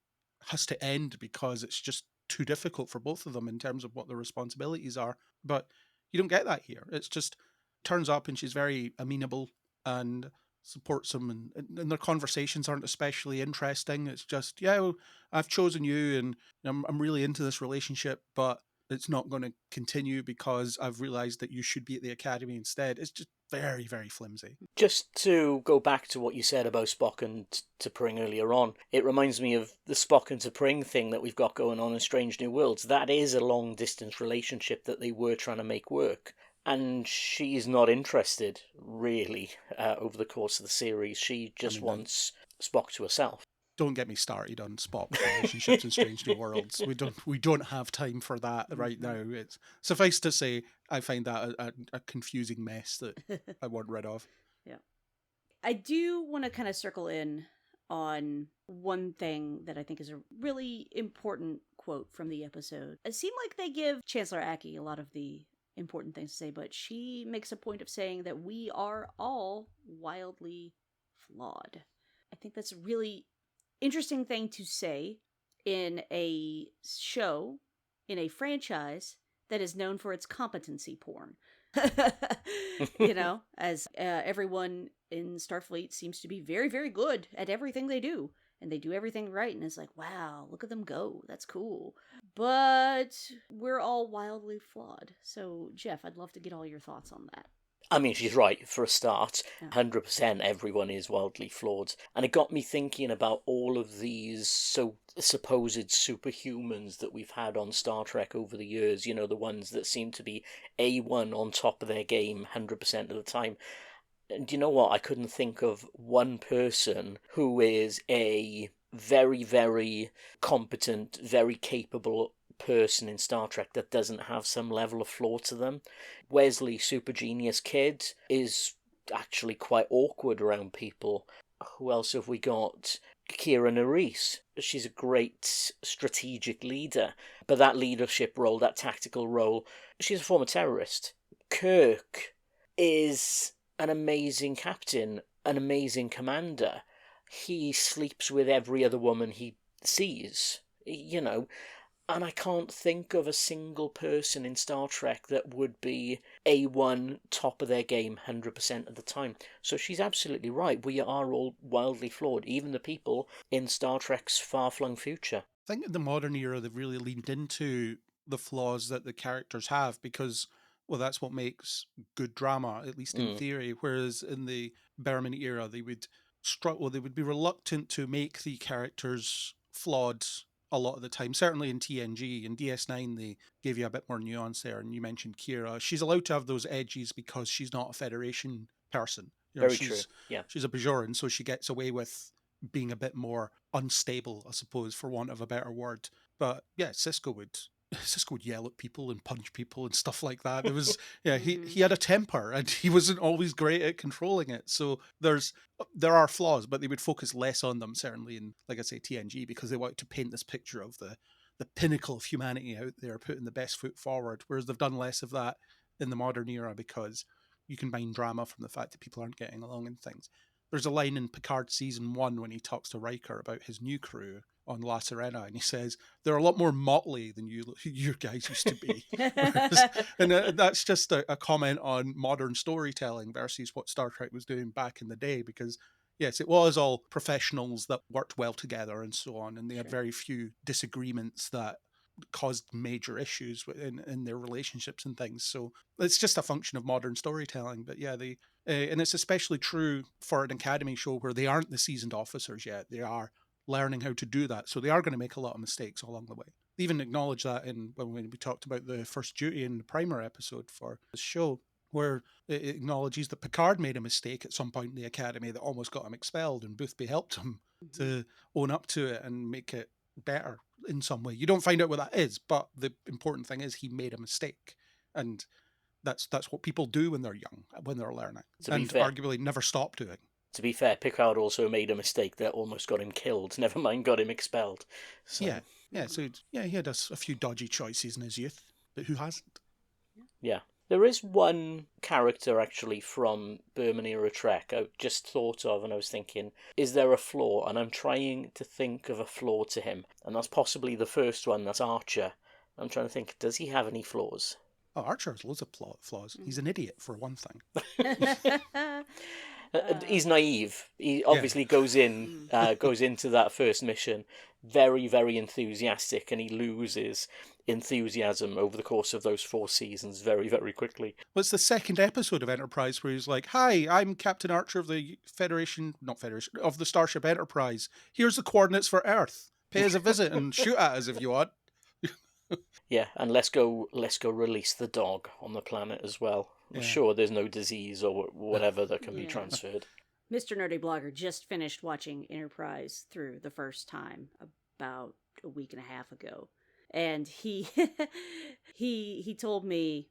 has to end because it's just too difficult for both of them in terms of what their responsibilities are. But you don't get that here. It's just turns up and she's very amenable and supports him, and their conversations aren't especially interesting. It's just, yeah, well, I've chosen you and I'm really into this relationship, but it's not going to continue because I've realized that you should be at the Academy instead. It's just very, very flimsy.
Just to go back to what you said about Spock and T'Pring earlier on, it reminds me of the Spock and T'Pring thing that we've got going on in Strange New Worlds. That is a long-distance relationship that they were trying to make work. And she's not interested, really, over the course of the series. She just wants Spock to herself.
Don't get me started on Spock relationships in Strange New Worlds. We don't have time for that right now. It's suffice to say, I find that a confusing mess that I want rid of.
Yeah, I do want to kind of circle in on one thing that I think is a really important quote from the episode. It seemed like they give Chancellor Aki a lot of the important things to say, but she makes a point of saying that we are all wildly flawed. I think that's a really interesting thing to say in a show, in a franchise that is known for its competency porn. As everyone in Starfleet seems to be very, very good at everything they do. And they do everything right, and it's like, wow, look at them go. That's cool. But we're all wildly flawed. So, Geoff, I'd love to get all your thoughts on that.
I mean, she's right, for a start. 100% everyone is wildly flawed. And it got me thinking about all of these supposed superhumans that we've had on Star Trek over the years. The ones that seem to be A1 on top of their game 100% of the time. And you know what? I couldn't think of one person who is a very, very competent, very capable person in Star Trek that doesn't have some level of flaw to them. Wesley, super genius kid, is actually quite awkward around people. Who else have we got? Kira Nerys. She's a great strategic leader, but that leadership role, that tactical role, she's a former terrorist. Kirk is an amazing captain, an amazing commander. He sleeps with every other woman he sees, And I can't think of a single person in Star Trek that would be A1, top of their game 100% of the time. So she's absolutely right. We are all wildly flawed, even the people in Star Trek's far-flung future.
I think in the modern era, they've really leaned into the flaws that the characters have because, well, that's what makes good drama, at least in theory. Whereas in the Berman era, they would struggle, they would be reluctant to make the characters flawed a lot of the time. Certainly in TNG and DS9, they gave you a bit more nuance there. And you mentioned Kira. She's allowed to have those edges because she's not a Federation person.
Very true. Yeah.
She's a Bajoran, so she gets away with being a bit more unstable, I suppose, for want of a better word. But yeah, Sisko would yell at people and punch people and stuff like that. It was he had a temper and he wasn't always great at controlling it. So there are flaws, but they would focus less on them, certainly in, like I say, TNG, because they wanted to paint this picture of the pinnacle of humanity out there, putting the best foot forward. Whereas they've done less of that in the modern era because you can mine drama from the fact that people aren't getting along and things. There's a line in Picard season 1 when he talks to Riker about his new crew on La Sirena, and he says, they're a lot more motley than you guys used to be. And that's just a comment on modern storytelling versus what Star Trek was doing back in the day, because yes, it was all professionals that worked well together and so on, and they had very few disagreements that caused major issues in their relationships and things. So it's just a function of modern storytelling. But yeah, and it's especially true for an Academy show where they aren't the seasoned officers yet. They are learning how to do that. So they are going to make a lot of mistakes along the way. They even acknowledge that when we talked about the first duty in the primer episode for the show, where it acknowledges that Picard made a mistake at some point in the Academy that almost got him expelled, and Boothby helped him to own up to it and make it better in some way. You don't find out what that is, but the important thing is he made a mistake. And that's what people do when they're young, when they're learning, and arguably never stop doing.
To be fair, Picard also made a mistake that almost got him killed, never mind got him expelled. So.
So he had a few dodgy choices in his youth, but who hasn't?
Yeah. There is one character, actually, from Berman era Trek I just thought of, and I was thinking, is there a flaw? And I'm trying to think of a flaw to him. And that's possibly the first one, that's Archer. I'm trying to think, does he have any flaws?
Oh, Archer has loads of flaws. He's an idiot, for one thing.
He's naive. He obviously goes into that first mission very, very enthusiastic, and he loses enthusiasm over the course of those 4 seasons very, very quickly.
Well, it's the second episode of Enterprise where he's like, "Hi, I'm Captain Archer of the of the Starship Enterprise. Here's the coordinates for Earth. Pay us a visit and shoot at us if you want."
Yeah, and let's go release the dog on the planet as well. I'm sure there's no disease or whatever that can be transferred.
Mr. Nerdy Blogger just finished watching Enterprise through the first time about a week and a half ago. And he he told me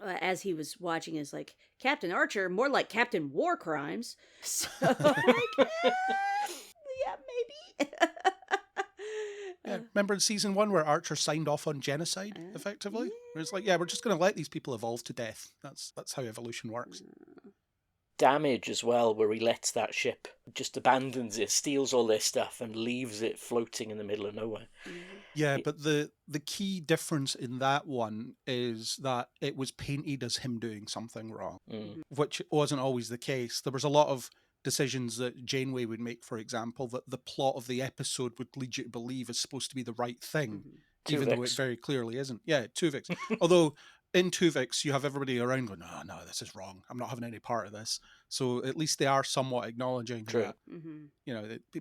as he was watching is like, Captain Archer, more like Captain War Crimes. So I'm like, yeah, maybe.
Remember in season 1 where Archer signed off on genocide, effectively? Where it's like, we're just going to let these people evolve to death. That's how evolution works.
Damage as well, where he lets that ship, just abandons it, steals all their stuff and leaves it floating in the middle of nowhere.
Yeah, but the key difference in that one is that it was painted as him doing something wrong, which wasn't always the case. There was a lot of decisions that Janeway would make, for example, that the plot of the episode would lead you to believe is supposed to be the right thing, even though it very clearly isn't. Yeah, Tuvix. Although in Tuvix, you have everybody around going, no, this is wrong. I'm not having any part of this. So at least they are somewhat acknowledging that,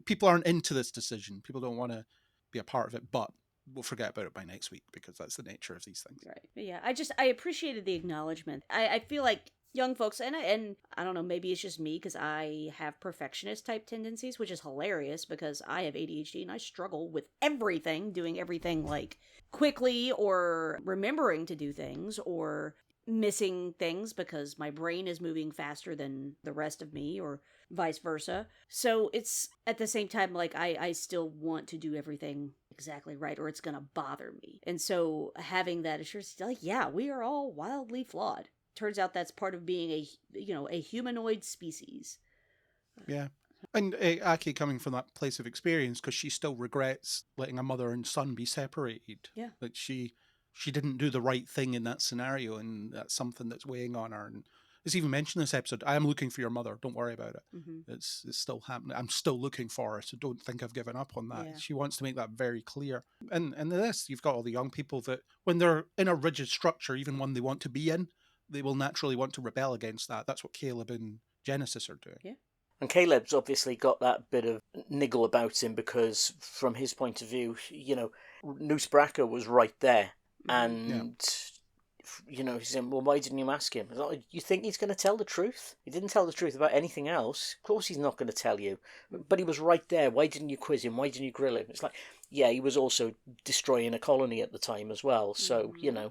people aren't into this decision. People don't want to be a part of it, but we'll forget about it by next week because that's the nature of these things.
Right. Yeah, I appreciated the acknowledgement. I feel like young folks, and I don't know, maybe it's just me because I have perfectionist type tendencies, which is hilarious because I have ADHD and I struggle with everything, doing everything like quickly or remembering to do things or missing things because my brain is moving faster than the rest of me or vice versa. So it's at the same time like I still want to do everything exactly right or it's going to bother me. And so having that assurance, like, yeah, we are all wildly flawed. Turns out that's part of being a humanoid species.
Yeah. And Aki coming from that place of experience, because she still regrets letting a mother and son be separated.
Yeah.
Like she didn't do the right thing in that scenario, and that's something that's weighing on her. And it's even mentioned in this episode, I am looking for your mother, don't worry about it.
Mm-hmm.
It's still happening. I'm still looking for her, so don't think I've given up on that.
Yeah.
She wants to make that very clear. And in this, you've got all the young people that, when they're in a rigid structure, even one they want to be in, they will naturally want to rebel against that. That's what Caleb and Genesis are doing.
Yeah.
And Caleb's obviously got that bit of niggle about him because, from his point of view, Noose Bracker was right there. And, he's saying, well, why didn't you ask him? Like, you think he's going to tell the truth? He didn't tell the truth about anything else. Of course he's not going to tell you. But he was right there. Why didn't you quiz him? Why didn't you grill him? It's like, yeah, he was also destroying a colony at the time as well. So,
Yeah.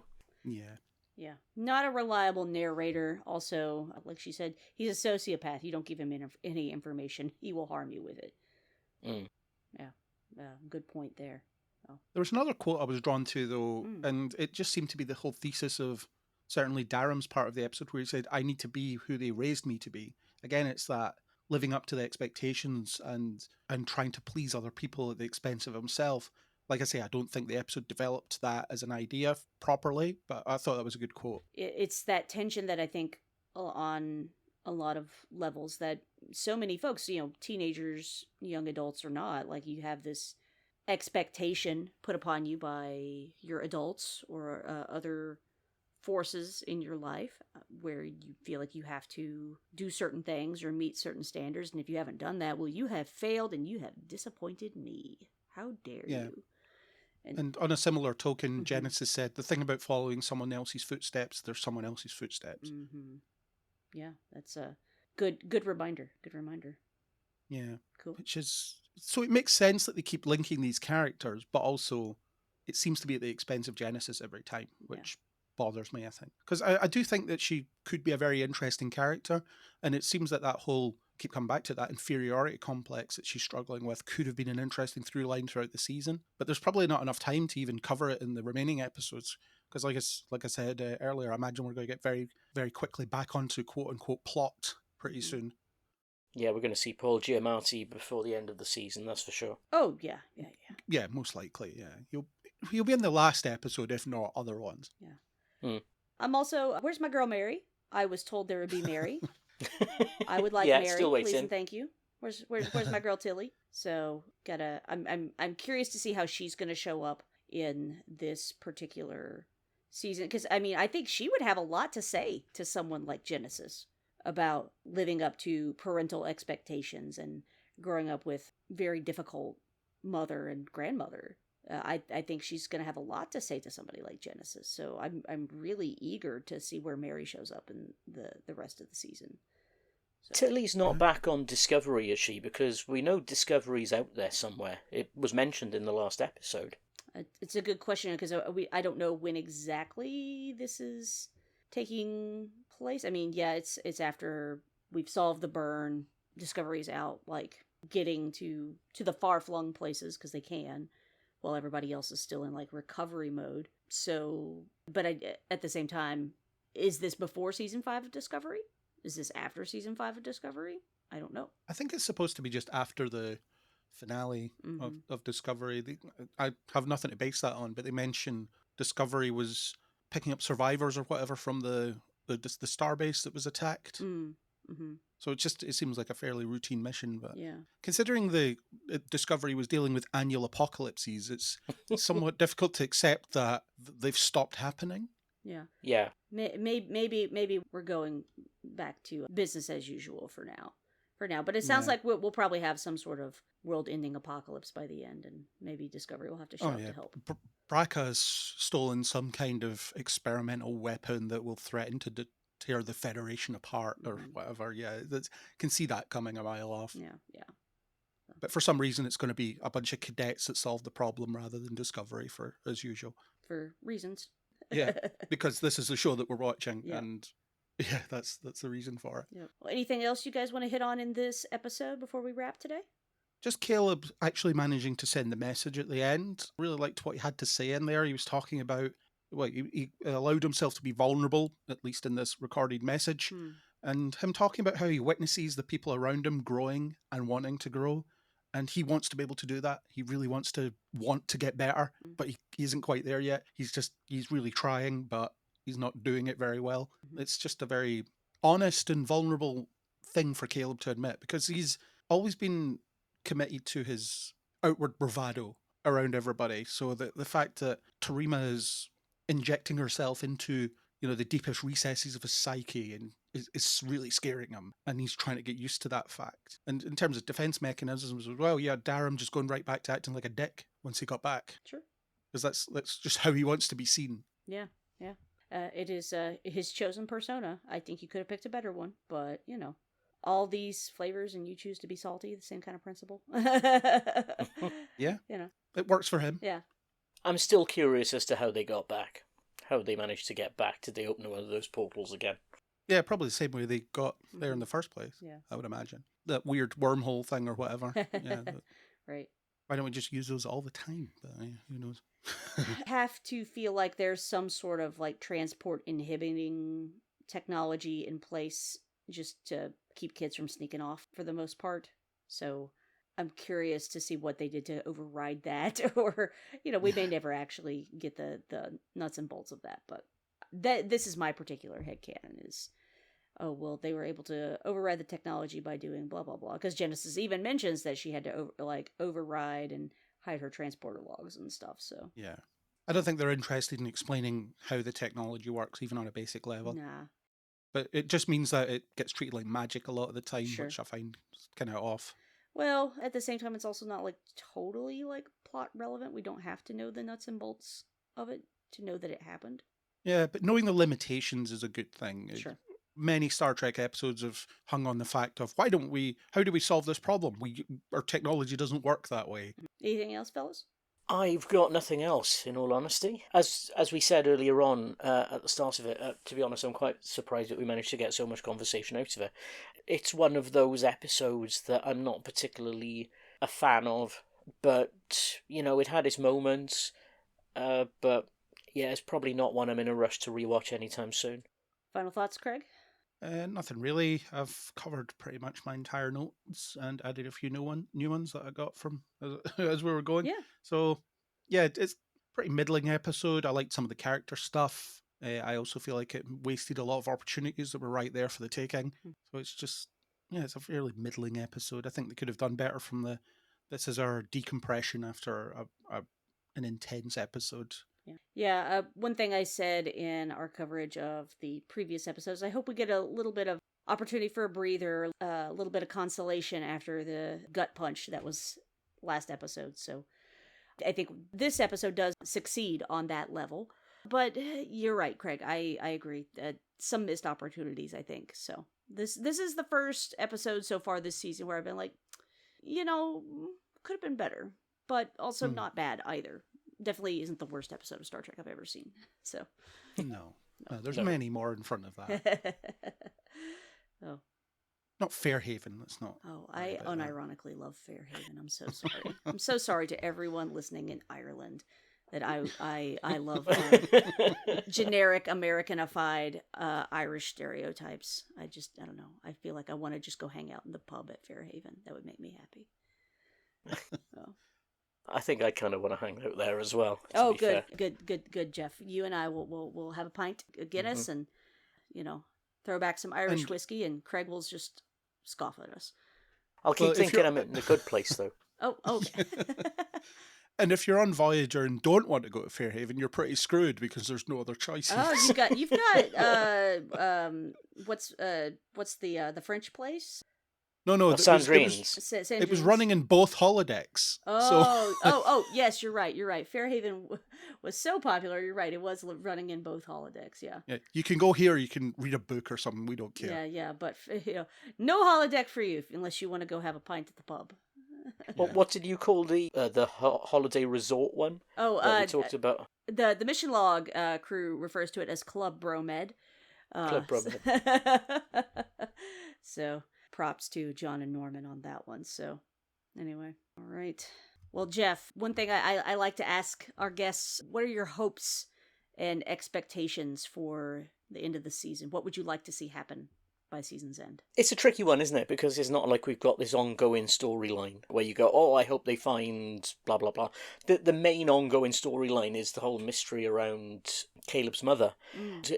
Yeah. Not a reliable narrator. Also, like she said, he's a sociopath. You don't give him any information, he will harm you with it. Yeah. Good point there. Oh.
There was another quote I was drawn to, though, and it just seemed to be the whole thesis of certainly Darren's part of the episode, where he said, I need to be who they raised me to be. Again, it's that living up to the expectations and trying to please other people at the expense of himself. Like I say, I don't think the episode developed that as an idea properly, but I thought that was a good quote.
It's that tension that I think on a lot of levels that so many folks, teenagers, young adults or not, like you have this expectation put upon you by your adults or other forces in your life where you feel like you have to do certain things or meet certain standards. And if you haven't done that, well, you have failed and you have disappointed me. How dare you?
And on a similar token, Genesis said, the thing about following someone else's footsteps, there's someone else's footsteps.
Mm-hmm. Yeah, that's a good reminder. Good reminder.
Yeah.
Cool.
Which is, so it makes sense that they keep linking these characters, but also it seems to be at the expense of Genesis every time, which bothers me, I think. Because I do think that she could be a very interesting character, and it seems that whole, keep coming back to that inferiority complex that she's struggling with, could have been an interesting through line throughout the season. But there's probably not enough time to even cover it in the remaining episodes. Because like I said earlier, I imagine we're going to get very, very quickly back onto quote-unquote plot pretty soon.
Yeah, we're going to see Paul Giamatti before the end of the season, that's for sure.
Oh, yeah.
Yeah, most likely, yeah. He'll be in the last episode, if not other ones.
Yeah. I'm also, where's my girl Mary? I was told there would be Mary. I would like Mary,
still waiting.
Please and thank you. Where's my girl Tilly? So I'm curious to see how she's going to show up in this particular season, because I think she would have a lot to say to someone like Genesis about living up to parental expectations and growing up with very difficult mother and grandmother. I think she's going to have a lot to say to somebody like Genesis. So I'm really eager to see where Mary shows up in the rest of the season. So.
Tilly's not back on Discovery, is she? Because we know Discovery's out there somewhere. It was mentioned in the last episode.
It's a good question, because I don't know when exactly this is taking place. It's after we've solved the burn. Discovery's out, like getting to the far-flung places because they can, while everybody else is still in like recovery mode. So, but at the same time, is this before season 5 of Discovery? Is this after season 5 of Discovery? I don't know.
I think it's supposed to be just after the finale of Discovery. I have nothing to base that on, but they mention Discovery was picking up survivors or whatever from the starbase that was attacked.
Mm-hmm.
So it seems like a fairly routine mission, but
yeah.
Considering the Discovery was dealing with annual apocalypses, it's somewhat difficult to accept that they've stopped happening.
Yeah.
Maybe we're going back to business as usual for now. But it sounds like we'll probably have some sort of world-ending apocalypse by the end, and maybe Discovery will have to show up to help.
Braca has stolen some kind of experimental weapon that will threaten to tear the Federation apart or whatever. Yeah, can see that coming a mile off.
Yeah.
But for some reason, it's going to be a bunch of cadets that solve the problem rather than Discovery, as usual.
For reasons.
Yeah, because this is the show that we're watching, and yeah, that's the reason for it.
Yeah. Well, anything else you guys want to hit on in this episode before we wrap today?
Just Caleb actually managing to send the message at the end. Really liked what he had to say in there. He was talking about, he allowed himself to be vulnerable, at least in this recorded message, And him talking about how he witnesses the people around him growing and wanting to grow. And he wants to be able to do that. He really wants to get better, but he isn't quite there yet. He's really trying, but he's not doing it very well. It's just a very honest and vulnerable thing for Caleb to admit, because he's always been committed to his outward bravado around everybody. So the fact that Tarima is injecting herself into, the deepest recesses of his psyche and is really scaring him, and he's trying to get used to that fact. And in terms of defense mechanisms as well, yeah, Darum just going right back to acting like a dick once he got back.
Sure.
Because that's just how he wants to be seen.
Yeah. It is his chosen persona. I think you could have picked a better one, but, all these flavors and you choose to be salty, the same kind of principle.
Yeah. It works for him.
Yeah.
I'm still curious as to how they got back. How they managed to get back. Did they open one of those portals again?
Yeah, probably the same way they got there in the first place. Yeah, I would imagine. That weird wormhole thing or whatever. Yeah.
Right.
Why don't we just use those all the time? But who knows?
Have to feel like there's some sort of transport inhibiting technology in place just to keep kids from sneaking off for the most part. So I'm curious to see what they did to override that, or we may never actually get the nuts and bolts of that. But this is my particular headcanon is, oh well, they were able to override the technology by doing blah blah blah. Because Genesis even mentions that she had to override and hide her transporter logs and stuff. So
yeah, I don't think they're interested in explaining how the technology works, even on a basic level.
Nah.
But it just means that it gets treated like magic a lot of the time,
Sure.
which I find kind of off.
Well, at the same time, it's also not totally plot relevant. We don't have to know the nuts and bolts of it to know that it happened.
Yeah, but knowing the limitations is a good thing.
Sure.
Many Star Trek episodes have hung on the fact of how do we solve this problem? Our technology doesn't work that way.
Anything else, fellas?
I've got nothing else, in all honesty. As we said earlier on at the start of it, to be honest, I'm quite surprised that we managed to get so much conversation out of it. It's one of those episodes that I'm not particularly a fan of, but, it had its moments, but, yeah, it's probably not one I'm in a rush to rewatch anytime soon.
Final thoughts, Craig?
Nothing really. I've covered pretty much my entire notes and added a few new ones that I got from as we were going.
Yeah.
So, yeah, it's a pretty middling episode. I liked some of the character stuff. I also feel like it wasted a lot of opportunities that were right there for the taking. So it's just, it's a fairly middling episode. I think they could have done better from this is our decompression after an intense episode.
Yeah. One thing I said in our coverage of the previous episodes, I hope we get a little bit of opportunity for a breather, a little bit of consolation after the gut punch that was last episode. So I think this episode does succeed on that level. But you're right, Craig. I agree. Some missed opportunities, I think. So this is the first episode so far this season where I've been like, could have been better, but also not bad either. Definitely isn't the worst episode of Star Trek I've ever seen. So
No, there's many more in front of that.
Oh.
Not Fairhaven, that's not.
Oh, I unironically love Fairhaven. I'm so sorry. I'm so sorry to everyone listening in Ireland that I love generic Americanified Irish stereotypes. I don't know. I feel like I want to just go hang out in the pub at Fairhaven. That would make me happy. Oh.
I think I kind of want to hang out there as well.
Oh, good, good, Jeff. You and I will have a pint of Guinness and, throw back some Irish whiskey, and Craig will just scoff at us.
I'll keep thinking I'm in a good place, though.
Oh, okay.
And if you're on Voyager and don't want to go to Fairhaven, you're pretty screwed because there's no other choices.
Oh, you've got what's the French place?
No,
Sandrine's.
It was running in both holodecks.
Oh, yes, you're right. Fairhaven was so popular. You're right. It was running in both holodecks. Yeah.
Yeah, you can go here. You can read a book or something. We don't care.
Yeah. But no holodeck for you unless you want to go have a pint at the pub.
What did you call the holiday resort one?
Oh,
we talked about
the mission log crew refers to it as Club Bromed.
Club Bromed.
So. Props to John and Norman on that one. So, anyway, all right. Well, Jeff, one thing I like to ask our guests, what are your hopes and expectations for the end of the season? What would you like to see happen? by season's end.
It's a tricky one, isn't it? Because it's not like we've got this ongoing storyline where you go, oh, I hope they find blah, blah, blah. The main ongoing storyline is the whole mystery around Caleb's mother.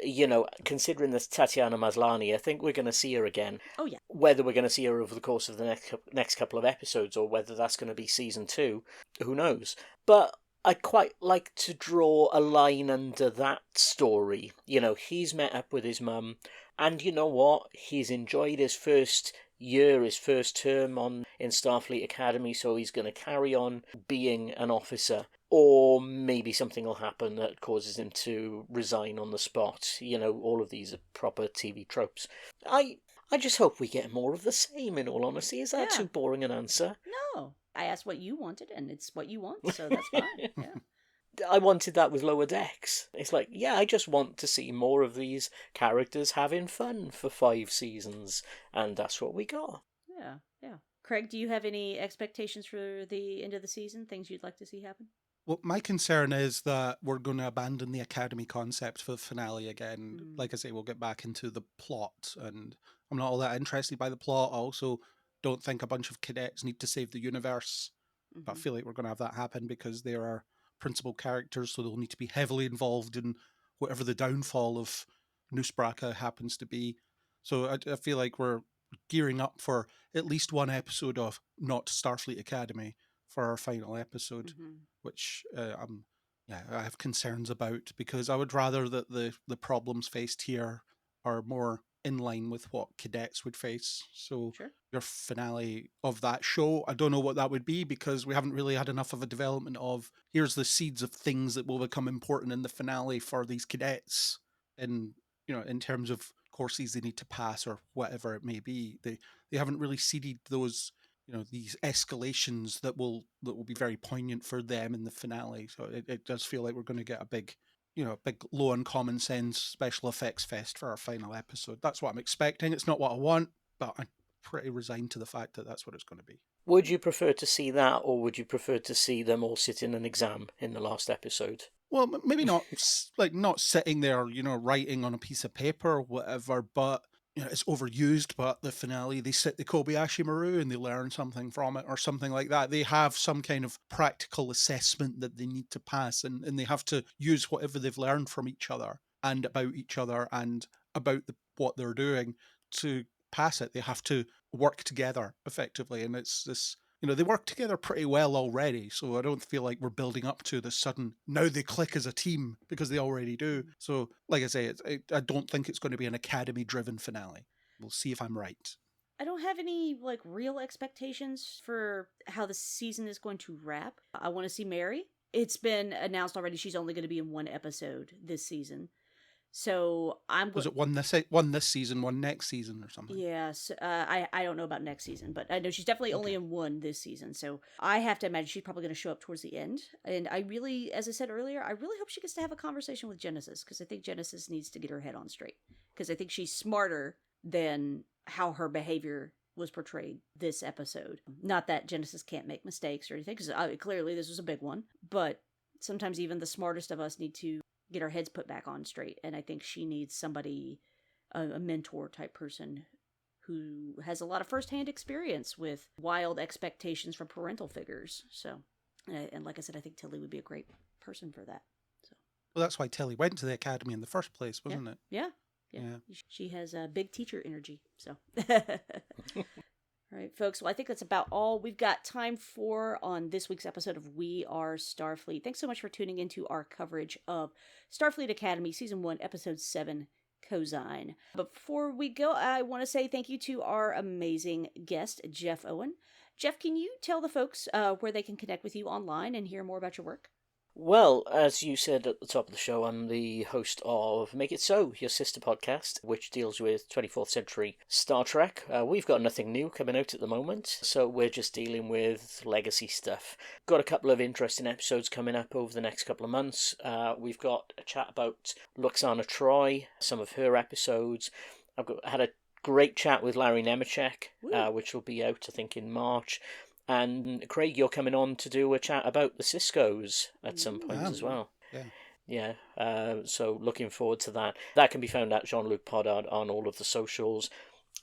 You know, considering this Tatiana Maslany, I think we're going to see her again.
Oh, yeah.
Whether we're going to see her over the course of the next couple of episodes or whether that's going to be season 2, who knows? But I'd quite like to draw a line under that story. You know, he's met up with his mum, and you know what? He's enjoyed his first year, his first term in Starfleet Academy, so he's going to carry on being an officer. Or maybe something will happen that causes him to resign on the spot. You know, all of these are proper TV tropes. I just hope we get more of the same, in all honesty. Is that too boring an answer?
No. I asked what you wanted, and it's what you want, so that's fine. Yeah.
I wanted that with Lower Decks. It's like, yeah, I just want to see more of these characters having fun for 5 seasons, and that's what we got.
Yeah. Craig, do you have any expectations for the end of the season? Things you'd like to see happen?
Well, my concern is that we're going to abandon the Academy concept for the finale again. Like I say, we'll get back into the plot, and I'm not all that interested by the plot. I also don't think a bunch of cadets need to save the universe. But I feel like we're going to have that happen because they are principal characters, so they'll need to be heavily involved in whatever the downfall of Newsbraka happens to be. So I feel like we're gearing up for at least one episode of not Starfleet Academy for our final episode, which I have concerns about, because I would rather that the problems faced here are more in line with what cadets would face. So your finale of that show, I don't know what that would be, because we haven't really had enough of a development of here's the seeds of things that will become important in the finale for these cadets, in terms of courses they need to pass or whatever it may be. They haven't really seeded those, these escalations that will be very poignant for them in the finale. So it does feel like we're going to get a big low on common sense special effects fest for our final episode. That's what I'm expecting. It's not what I want, but I'm pretty resigned to the fact that that's what it's going to be.
Would you prefer to see that, or would you prefer to see them all sit in an exam in the last episode?
Well, maybe not not sitting there, writing on a piece of paper or whatever, but it's overused. But the finale, they sit the Kobayashi Maru and they learn something from it or something like that. They have some kind of practical assessment that they need to pass, and they have to use whatever they've learned from each other and about each other and about what they're doing to pass it. They have to work together effectively, and it's this. They work together pretty well already, so I don't feel like we're building up to the sudden, now they click as a team, because they already do. So, like I say, I don't think it's going to be an Academy-driven finale. We'll see if I'm right.
I don't have any, real expectations for how the season is going to wrap. I want to see Mary. It's been announced already she's only going to be in one episode this season. So
Was it one this season, one next season, or something?
Yes, I don't know about next season, but I know she's definitely only in one this season. So I have to imagine she's probably going to show up towards the end. And I really, as I said earlier, I really hope she gets to have a conversation with Genesis, because I think Genesis needs to get her head on straight, because I think she's smarter than how her behavior was portrayed this episode. Not that Genesis can't make mistakes or anything, because clearly this was a big one, but sometimes even the smartest of us need to get our heads put back on straight. And I think she needs somebody, a mentor type person, who has a lot of firsthand experience with wild expectations from parental figures. So, and like I said, I think Tilly would be a great person for that. So,
well, that's why Tilly went to the Academy in the first place, wasn't it?
Yeah. She has a big teacher energy. So. All right, folks. Well, I think that's about all we've got time for on this week's episode of We Are Starfleet. Thanks so much for tuning into our coverage of Starfleet Academy Season 1, Episode 7, Cosine. But before we go, I want to say thank you to our amazing guest, Geoff Owen. Geoff, can you tell the folks where they can connect with you online and hear more about your work?
Well, as you said at the top of the show, I'm the host of Make It So, your sister podcast, which deals with 24th century Star Trek. We've got nothing new coming out at the moment, so we're just dealing with legacy stuff. Got a couple of interesting episodes coming up over the next couple of months. We've got a chat about Luxana Troy, some of her episodes. Had a great chat with Larry Nemeczek, which will be out, I think, in March. And Craig, you're coming on to do a chat about the Ciscos at some point as well. Yeah. So looking forward to that. That can be found at Jean-Luc Poddard on all of the socials.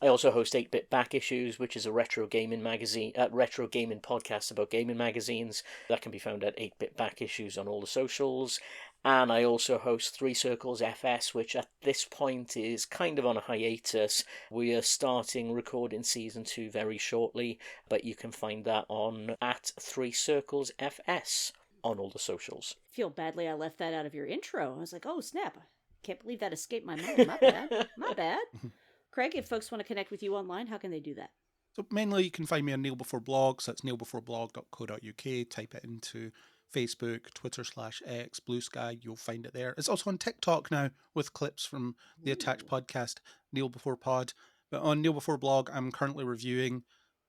I also host 8-Bit Back Issues, which is a retro gaming podcast about gaming magazines. That can be found at 8-Bit Back Issues on all the socials. And I also host 3 Circles FS, which at this point is kind of on a hiatus. We are starting recording season 2 very shortly, but you can find that on at 3 Circles FS on all the socials.
I feel badly I left that out of your intro. I was like, oh, snap. Can't believe that escaped my mind. My bad. My bad. Craig, if folks want to connect with you online, how can they do that?
So mainly you can find me on Kneel Before Blogs. That's kneelbeforeblog.co.uk. Type it into Facebook, Twitter/X, Blue Sky. You'll find it there. It's also on TikTok now with clips from the attached podcast, Kneel Before Pod. But on Kneel Before Blog, I'm currently reviewing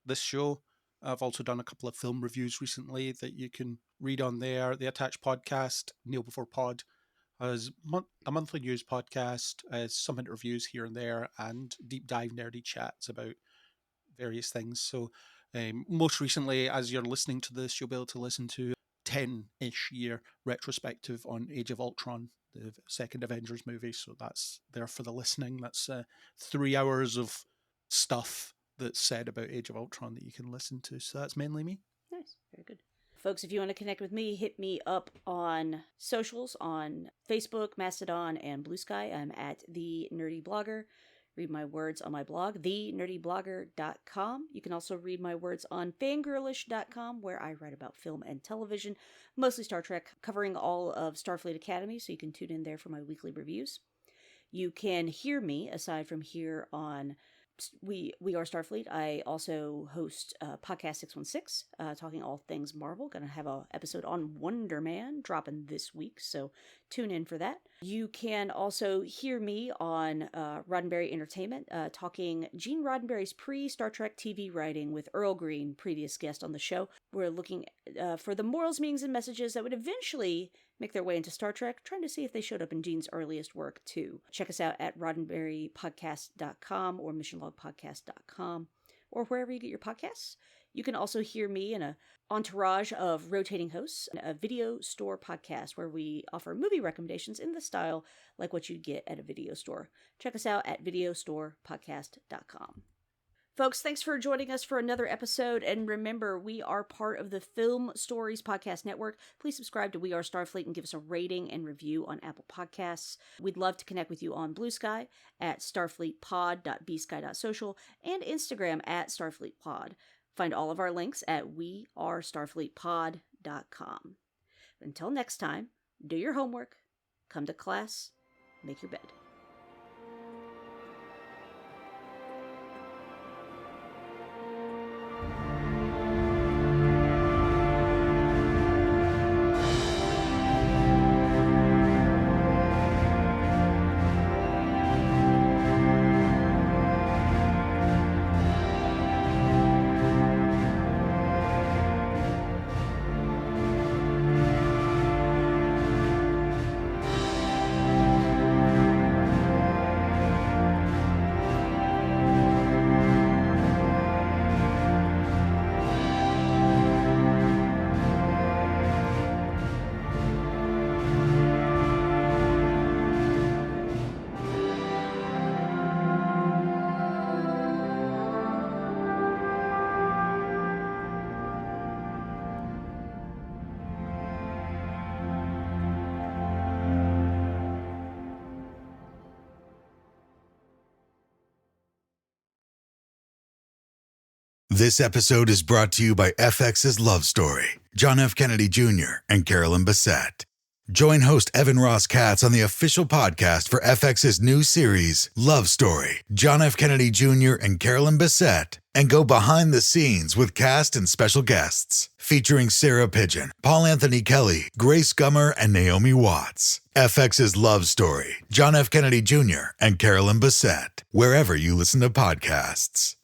this show. I've also done a couple of film reviews recently that you can read on there. The attached podcast, Kneel Before Pod, as a monthly news podcast, some interviews here and there, and deep dive nerdy chats about various things. So most recently, as you're listening to this, you'll be able to listen to 10-ish year retrospective on Age of Ultron, the second Avengers movie. So that's there for the listening. That's 3 hours of stuff that's said about Age of Ultron that you can listen to. So that's mainly me.
Nice. Very good. Folks, if you want to connect with me, hit me up on socials on Facebook, Mastodon, and Blue Sky. I'm at The Nerdy Blogger. Read my words on my blog, thenerdyblogger.com. You can also read my words on fangirlish.com, where I write about film and television, mostly Star Trek, covering all of Starfleet Academy, so you can tune in there for my weekly reviews. You can hear me, aside from here on We Are Starfleet. I also host Podcast 616, talking all things Marvel. Gonna have an episode on Wonder Man dropping this week, so tune in for that. You can also hear me on Roddenberry Entertainment, talking Gene Roddenberry's pre-Star Trek TV writing with Earl Green, previous guest on the show. We're looking for the morals, meanings, and messages that would eventually make their way into Star Trek, trying to see if they showed up in Gene's earliest work, too. Check us out at roddenberrypodcast.com or missionlogpodcast.com or wherever you get your podcasts. You can also hear me in a entourage of rotating hosts, a video store podcast where we offer movie recommendations in the style like what you'd get at a video store. Check us out at videostorepodcast.com. Folks, thanks for joining us for another episode, and remember, we are part of the Film Stories Podcast Network. Please subscribe to We Are Starfleet and give us a rating and review on Apple Podcasts. We'd love to connect with you on Blue Sky at starfleetpod.bsky.social and Instagram at starfleetpod. Find all of our links at wearestarfleetpod.com. Until next time, do your homework, come to class, make your bed.
This episode is brought to you by FX's Love Story, John F. Kennedy Jr. and Carolyn Bessette. Join host Evan Ross Katz on the official podcast for FX's new series, Love Story, John F. Kennedy Jr. and Carolyn Bessette, and go behind the scenes with cast and special guests, featuring Sarah Pigeon, Paul Anthony Kelly, Grace Gummer, and Naomi Watts. FX's Love Story, John F. Kennedy Jr. and Carolyn Bessette, wherever you listen to podcasts.